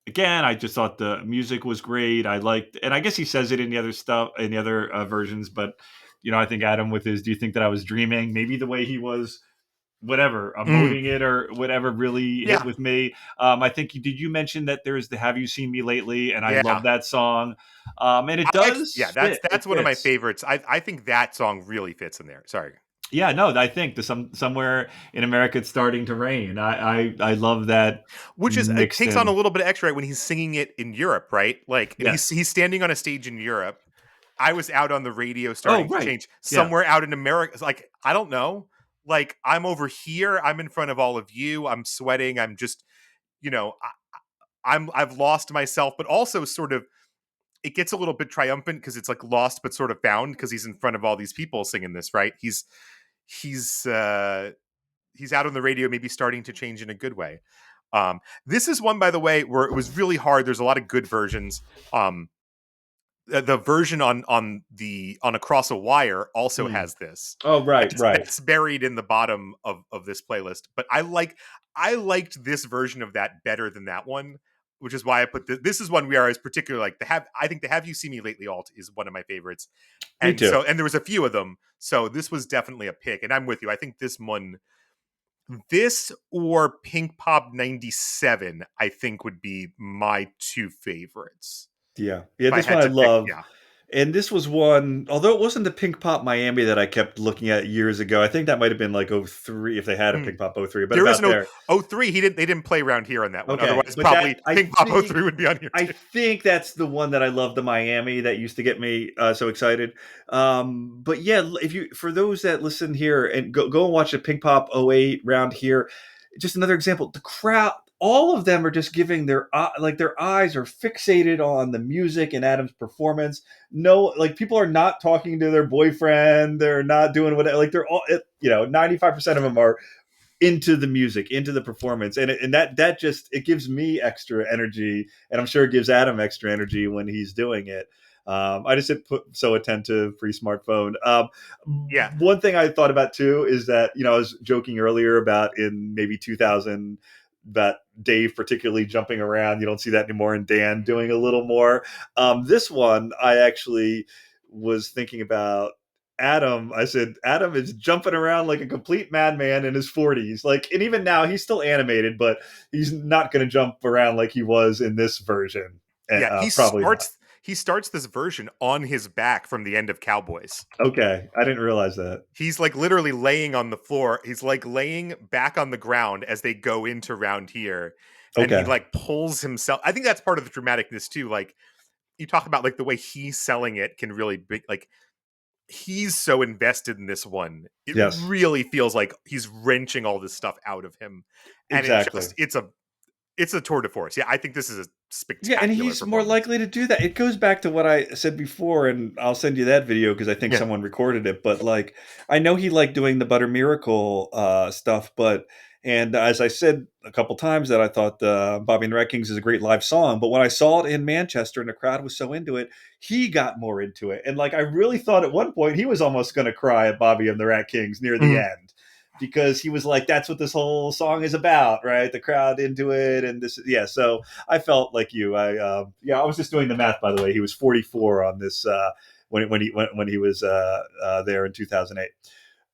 Again, I just thought the music was great. I liked, and I guess he says it in the other stuff, in the other versions, but I think Adam with his, do you think that I was dreaming? Maybe the way he was, whatever, Mm. emoting it or whatever really hit Yeah. with me. I think did you mention that there's the Have You Seen Me Lately? And I love Yeah. that song. And it does That's fit. It that's one of my fits. favorites. I think that song really fits in there. Sorry. Yeah, no, I think somewhere in America it's starting to rain. I love that Which is it mixed takes on a in. little bit of extra right, when he's singing it in Europe, right? Like, and Yes. he's standing on a stage in Europe, I was out on the radio Oh, starting to right. change Yeah. somewhere out in America. It's like, I don't know. Like, I'm over here. I'm in front of all of you. I'm sweating. I'm just, you know, I've lost myself, but also sort of it gets a little bit triumphant because it's like lost but sort of found because he's in front of all these people singing this, right? He's he's out on the radio, maybe starting to change in a good way. This is one, by the way, where it was really hard. There's a lot of good versions. The version on Across a Wire also Hmm. has this. Oh, right, right. That's buried in the bottom of this playlist. But I liked this version of that better than that one, which is why I put this is one where I was particularly like the have I think the Have You Seen Me Lately alt is one of my favorites. Me And too. so and there was a few of them. So this was definitely a pick. And I'm with you. I think this or Pink Pop 97, I think would be my two favorites. Yeah. Yeah, If I this one had I to pick, love. yeah. And this was one, although it wasn't the Pink Pop Miami that I kept looking at years ago. I think that might have been like '03 if they had a Mm. Pink Pop '03, but There is about no there. 03. They didn't play around here on that one. Okay. Otherwise, But that probably Pink Pop '03 would be on here I too. think that's the one that I love, the Miami that used to get me so excited. But yeah, if you for those that listen here and go and watch the Pink Pop '08 round here, just another example. The crowd, all of them are just giving their like their eyes are fixated on the music and Adam's performance. No, like people are not talking to their boyfriend. They're not doing what like they're all 95% of them are into the music, into the performance, and that just it gives me extra energy, and I'm sure it gives Adam extra energy when he's doing it. I just hit put so attentive pre smartphone. Yeah. One thing I thought about too is that I was joking earlier about in maybe 2000 that Dave particularly jumping around. You don't see that anymore, and Dan doing a little more. This one I actually was thinking about Adam. I said Adam is jumping around like a complete madman in his 40s. Like, and even now he's still animated, but he's not going to jump around like he was in this version. Yeah, Probably not. he starts this version on his back from the end of Cowboys. Okay, I didn't realize that. He's like literally laying on the floor. He's like laying back on the ground as they go into round here. And he Okay. like pulls himself. I think that's part of the dramaticness too. Like you talk about like the way he's selling it can really be like he's so invested in this one. It Yes. really feels like he's wrenching all this stuff out of him. And Exactly. it's a tour de force. Yeah, I think this is a Yeah, and spectacular he's more performance. likely to do that. It goes back to what I said before, and I'll send you that video because I think Yeah. someone recorded it. But like, I know he liked doing the Butter Miracle stuff, but and as I said a couple times that I thought Bobby and the Rat Kings is a great live song, but when I saw it in Manchester and the crowd was so into it, he got more into it, and like I really thought at one point he was almost going to cry at Bobby and the Rat Kings near the Mhm. end because he was like, "That's what this whole song is about, right? The crowd into it, and this, yeah." So I felt like you. I was just doing the math, by the way. He was 44 on this when he was there in 2008.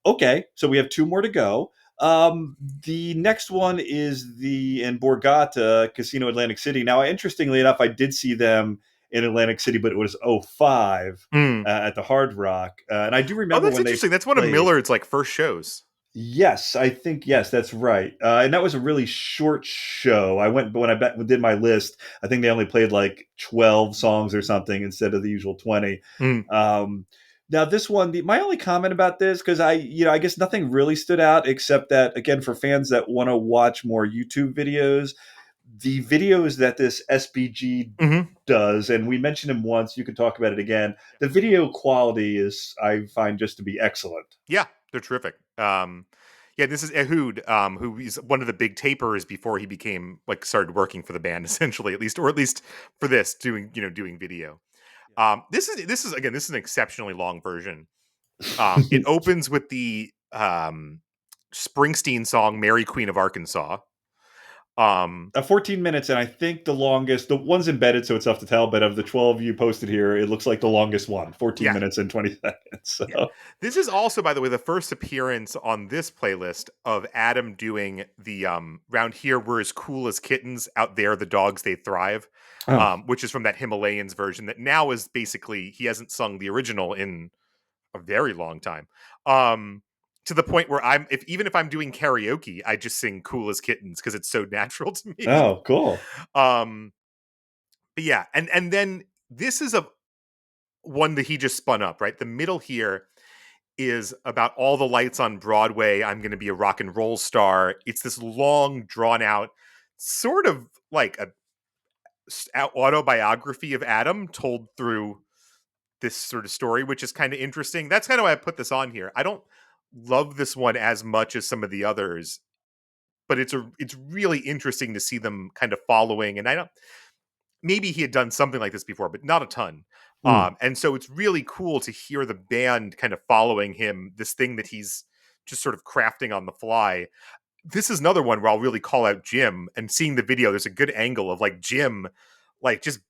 Okay, so we have two more to go. The next one is the in Borgata Casino Atlantic City. Now, interestingly enough, I did see them in Atlantic City, but it was '05 Mm. at the Hard Rock, and I do Oh, remember that's when they interesting. That's one of played. Millard's like first shows. Yes, I think yes, that's right. And that was a really short show. I went when did my list. I think they only played like 12 songs or something instead of the usual 20. Mm. Um, Now this one, my only comment about this because I guess nothing really stood out except that again for fans that want to watch more YouTube videos, the videos that this SBG Hmm. does, and we mentioned him once. You can talk about it again. The video quality is I find just to be excellent. Yeah, they're terrific. Yeah, this is Ehud, who is one of the big tapers before he became like started working for the band, essentially, at least for this doing video. This is again, this is an exceptionally long version. It opens with the Springsteen song "Mary Queen of Arkansas." Um, 14 minutes, and I think the longest, the one's embedded, so it's tough to tell, but of the 12 you posted here, it looks like the longest one, 14 yeah, minutes and 20 seconds. So, yeah. This is also, by the way, the first appearance on this playlist of Adam doing the "Round Here We're as Cool as Kittens, Out There the Dogs They Thrive," oh, which is from that Himalayans version that now is basically he hasn't sung the original in a very long time. To the point where even if I'm doing karaoke, I just sing "Cool as Kittens" because it's so natural to me. oh, cool. um, but yeah, and then this is a one that he just spun up, right? The middle here is about all the lights on Broadway. I'm going to be a rock and roll star. It's this long, drawn out, sort of like a autobiography of Adam told through this sort of story, which is kind of interesting. That's kind of why I put this on here. I don't love this one as much as some of the others, but it's really interesting to see them kind of following. And I don't, maybe he had done something like this before, but not a ton. Mm. And so it's really cool to hear the band kind of following him, this thing that he's just sort of crafting on the fly. This is another one where I'll really call out Jim, and seeing the video, there's a good angle of like Jim, like just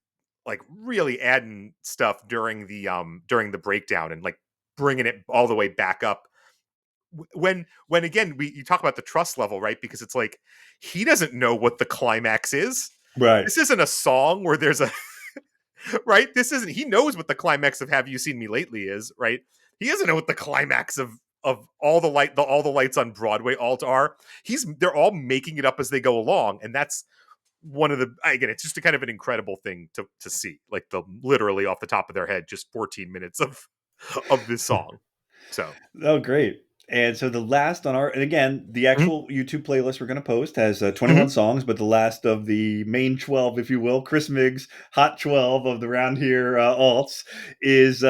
like really adding stuff during the breakdown and like bringing it all the way back up. When again, you talk about the trust level, right? Because it's like he doesn't know what the climax is. Right. This isn't a song where there's a right. This isn't. He knows what the climax of "Have You Seen Me Lately" is, right? He doesn't know what the climax of all the lights on Broadway alt are. They're all making it up as they go along, and that's one of the, again, it's just a kind of an incredible thing to see, like the literally off the top of their head, just 14 minutes of this song. So Oh, great. And so the last on our, and again, the mhm, actual YouTube playlist we're going to post has 21 mhm, songs, but the last of the main 12, if you will, Chris Miggs' Hot 12 of the Round Here alts is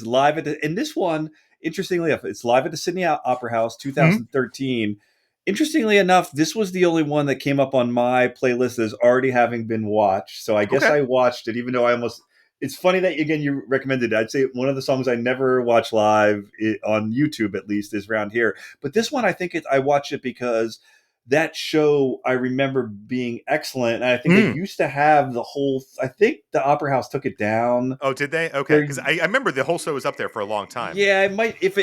live at the, and this one, interestingly enough, it's live at the Sydney Opera House mhm. 2013. Interestingly enough, this was the only one that came up on my playlist as already having been watched. So I guess Okay. I watched it, even though I almost, it's funny that again you recommended it. I'd say one of the songs I never watch live on YouTube, at least, is Round Here. But this one, I think I watched it because that show I remember being excellent, and I think they Mm. used to have the whole. I think the Opera House took it down. Oh, did they? Okay, There, because I remember the whole show was up there for a long time. yeah, it might. If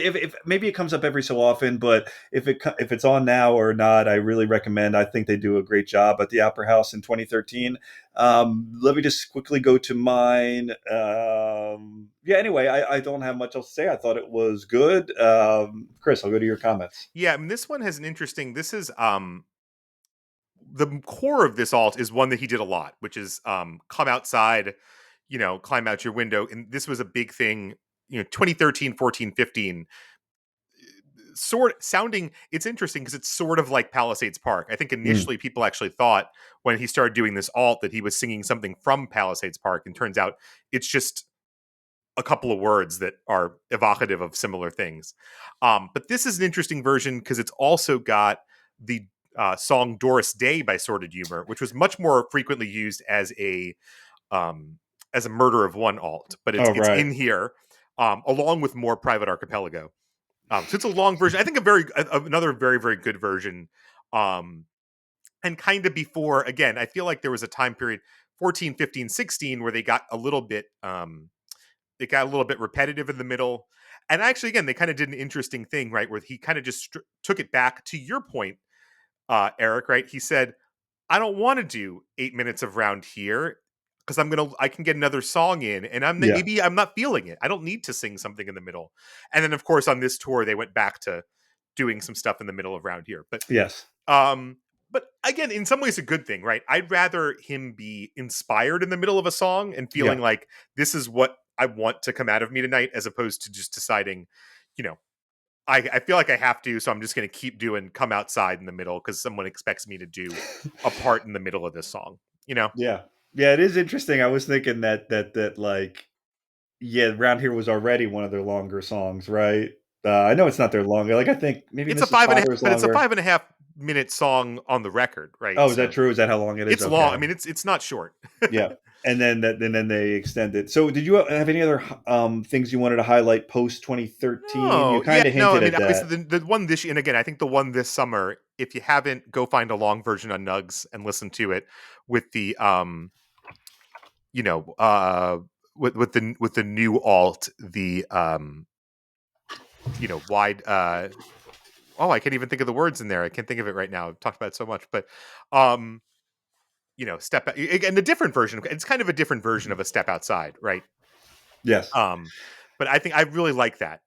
maybe it comes up every so often, but if it's on now or not, I really recommend. I think they do a great job at the Opera House in 2013. Let me just quickly go to mine. Yeah. Anyway, I don't have much else to say. I thought it was good. Chris, I'll go to your comments. Yeah, I mean, this one has an interesting. This is the core of this alt is one that he did a lot, which is come outside, climb out your window. And this was a big thing, 2013, 14, 15. Sort sounding, it's interesting because it's sort of like Palisades Park. I think Mm. initially people actually thought when he started doing this alt that he was singing something from Palisades Park, and turns out it's just a couple of words that are evocative of similar things. But this is an interesting version because it's also got the song Doris Day by Sordid Humor, which was much more frequently used um, as a murder of one alt, but it's Oh, it's right. in here along with more Private Archipelago. So it's a long version. I think another very very good version. And kind of before, again, I feel like there was a time period 14, 15, 16 where they got a little bit repetitive in the middle. And actually, again, they kind of did an interesting thing, right? Where he kind of just took it back to your point, Eric, right? He said, I don't want to do 8 minutes of Round Here because I can get another song in, and Yeah. maybe I'm not feeling it. I don't need to sing something in the middle. And then, of course, on this tour, they went back to doing some stuff in the middle of Round Here. Yes. Um, but again, in some ways, a good thing, right? I'd rather him be inspired in the middle of a song and feeling Yeah. like this is what I want to come out of me tonight, as opposed to just deciding, you know, I feel like I have to, so I'm just going to keep doing "Come Outside" in the middle because someone expects me to do a part in the middle of this song. You know, Yeah. Yeah. It is interesting. I was thinking that like yeah, Round Here was already one of their longer songs, right? I know it's not their longer. Like I think maybe it's a Mrs. five and a half, Potter is but it's a longer. 5.5 minute song on the record, right? Oh, is that So true? Is that how long it is? it's long. I Okay. mean, it's not short. Yeah. And then they extend it. So did you have any other things you wanted to highlight post 2013? You No, yeah, kind of no. I hinted mean, at obviously, that. the one this year, and again, I think the one this summer. If you haven't, go find a long version on Nugs and listen to it with the you know, with the new alt, the wide oh, I can't even think of the words in there. I can't think of it right now. I've talked about it so much, but um, step again, the different version. It's kind of a different version of a step outside, right? Yes. Um, but I think I really like that.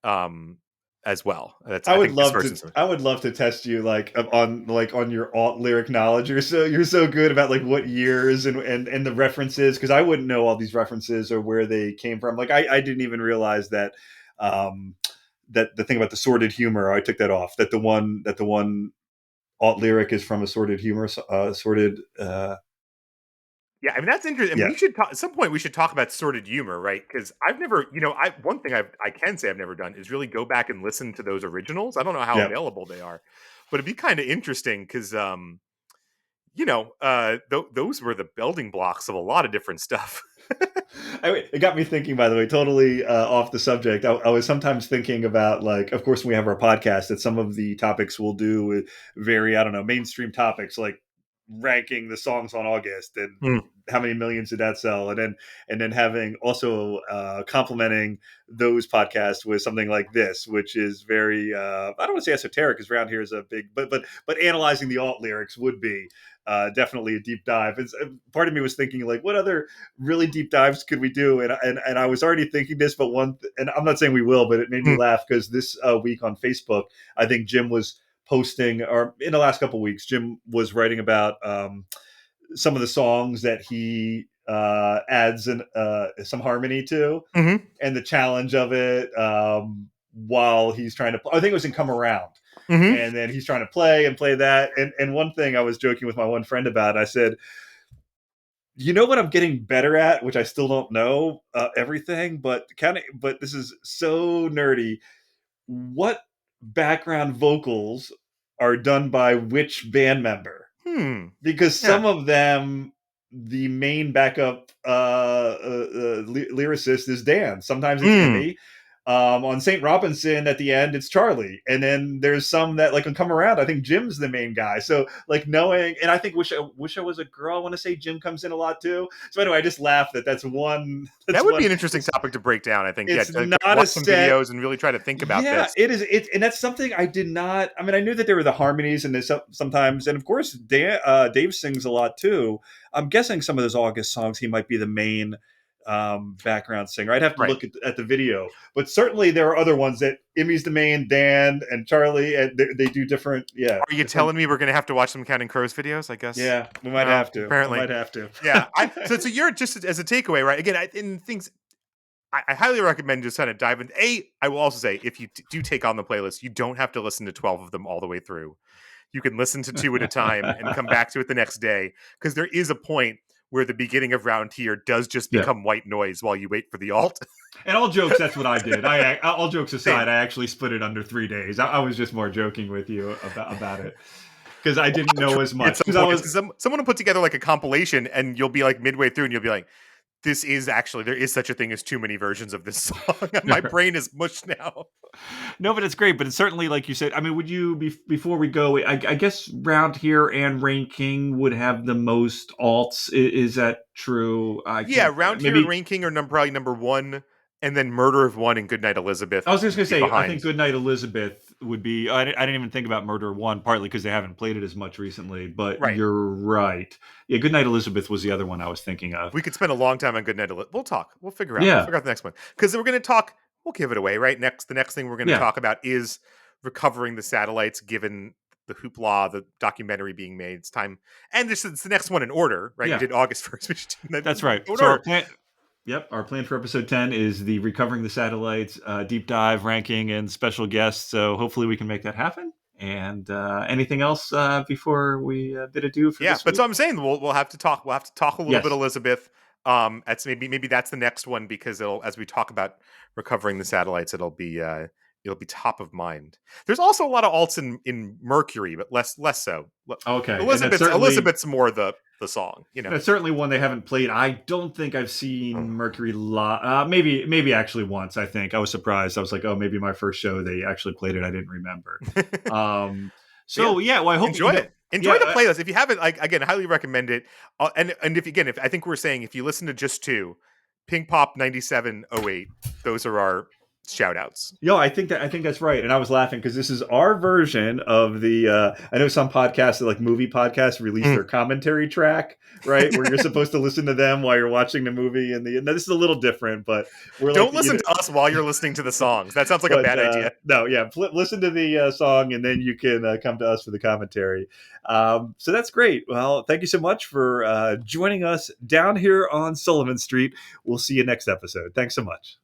as well. I I would think this love to. version's I would love to test you on your alt lyric knowledge. You're so good about like what years and the references, because I wouldn't know all these references or where they came from. Like I didn't even realize that um, that the thing about the sordid humor. I took that off. That the one alt lyric is from a sordid humor. Sordid. Yeah, I mean that's interesting. And Yeah. we should talk at some point. We should talk about sordid humor, right? Because I've never, I one thing I can say I've never done is really go back and listen to those originals. I don't know how Yeah. available they are, but it'd be kind of interesting because, those were the building blocks of a lot of different stuff. It got me thinking, by the way, totally off the subject. I was sometimes thinking about, like, of course, when we have our podcast, that some of the topics we'll do with very, I don't know, mainstream topics, like ranking the songs on August and Hmm. how many millions did that sell, and then having also complementing those podcasts with something like this, which is very I don't want to say esoteric, because around here is a big, but analyzing the alt lyrics would be definitely a deep dive. Part of me was thinking, like, what other really deep dives could we do? And I was already thinking this, but and I'm not saying we will, but it made me Hmm. laugh because this week on Facebook, I think Jim was posting, or in the last couple of weeks, Jim was writing about some of the songs that he adds some harmony to, Mm-hmm. and the challenge of it, while he's trying to. I think it was in "Come Around." Mm-hmm. And then he's trying to play that. And one thing I was joking with my one friend about, I said, you know what I'm getting better at, which I still don't know everything, but this is so nerdy. What background vocals are done by which band member? Hmm. Because Yeah. some of them, the main backup lyricist is Dan. Sometimes it's Hmm. Emmy. On St. Robinson, at the end, it's Charlie. And then there's some that, like, can come around. I think Jim's the main guy. So, like, knowing, and I think wish I was a girl. I want to say Jim comes in a lot too. So anyway, I just laugh that's one. That's That would be one. an interesting topic to break down. I think. Yeah. It's not a Watch some set. videos and really try to think about Yeah, this. it is. And that's something I did not. I mean, I knew that there were the harmonies, and there's sometimes, and of course, Dave sings a lot too. I'm guessing some of those August songs, he might be the main background singer. I'd have to Right. look at the video, but certainly there are other ones that Emmy's the main, Dan and Charlie, and they do different. Yeah, Are you different. telling me we're going to have to watch some Counting Crows videos? I guess. Yeah, we might Oh, have to. We apparently. might have to. Yeah. So you're just as a takeaway, right? Again, in things, I highly recommend just kind of dive in. I will also say, if you do take on the playlist, you don't have to listen to 12 of them all the way through. You can listen to two at a time and come back to it the next day, because there is a point where the beginning of round here does just Yeah. become white noise while you wait for the alt. And all jokes, that's what I did. All jokes aside, Same. I actually split it under 3 days. I was just more joking with you about it, because I didn't know as At much. some Because I point, was, because someone will put together like a compilation, and you'll be like midway through, and you'll be like, "This is actually there is such a thing as too many versions of this song." My brain is mush now. no, but it's great. But it's certainly, like you said. I mean, would you before we go? I guess round here and Rain King would have the most alts. Is that true? I Yeah, can't. round here and Maybe ranking are probably number one, and then Murder of One and Goodnight Elizabeth I was just gonna would be say. I think behind. Goodnight Elizabeth would be. I didn't even think about Murder One, partly because they haven't played it as much recently. But Right. you're right. Yeah, Goodnight Elizabeth was the other one I was thinking of. We could spend a long time on Goodnight Elizabeth. We'll talk. We'll figure out. We'll Yeah, figure out the next one, because we're going to talk. We'll give it away right next. The next thing we're going to yeah, talk about is recovering the satellites, given the hoopla, the documentary being made. It's time, and this is the next one in order, right? We yeah. did August 1st. We should do that That's right. in So our order. plan. Yep, our plan for episode 10 is the recovering the satellites deep dive ranking and special guests. So hopefully we can make that happen. And anything else before we bid adieu for Yeah, this but so week? I'm saying we'll have to talk. We'll have to talk a little bit Yes. Elizabeth. That's maybe that's the next one, because it'll, as we talk about recovering the satellites, it'll be top of mind. There's also a lot of alts in Mercury, but less so. Okay. And Elizabeth's more the song, that's certainly one they haven't played. I don't think I've seen Mercury live. Maybe actually once. I think I was surprised. I was like, oh, maybe my first show they actually played it. I didn't remember. Um, Yeah, so yeah, well, I hope enjoy it. Enjoy Yeah, the playlist. If you haven't, like, again, highly recommend it. And if I think we're saying, if you listen to just two, Pink Pop 9708, those are our shout outs. Yo, I think that's right, and I was laughing because this is our version of the. I know some podcasts, like movie podcasts, release their commentary track, right, where you're supposed to listen to them while you're watching the movie. And now this is a little different, but we're like, Don't listen to us while you're listening to the songs. That sounds like a but bad idea. no, yeah, listen to the song, and then you can come to us for the commentary. So that's great. Well, thank you so much for joining us down here on Sullivan Street. We'll see you next episode. Thanks so much.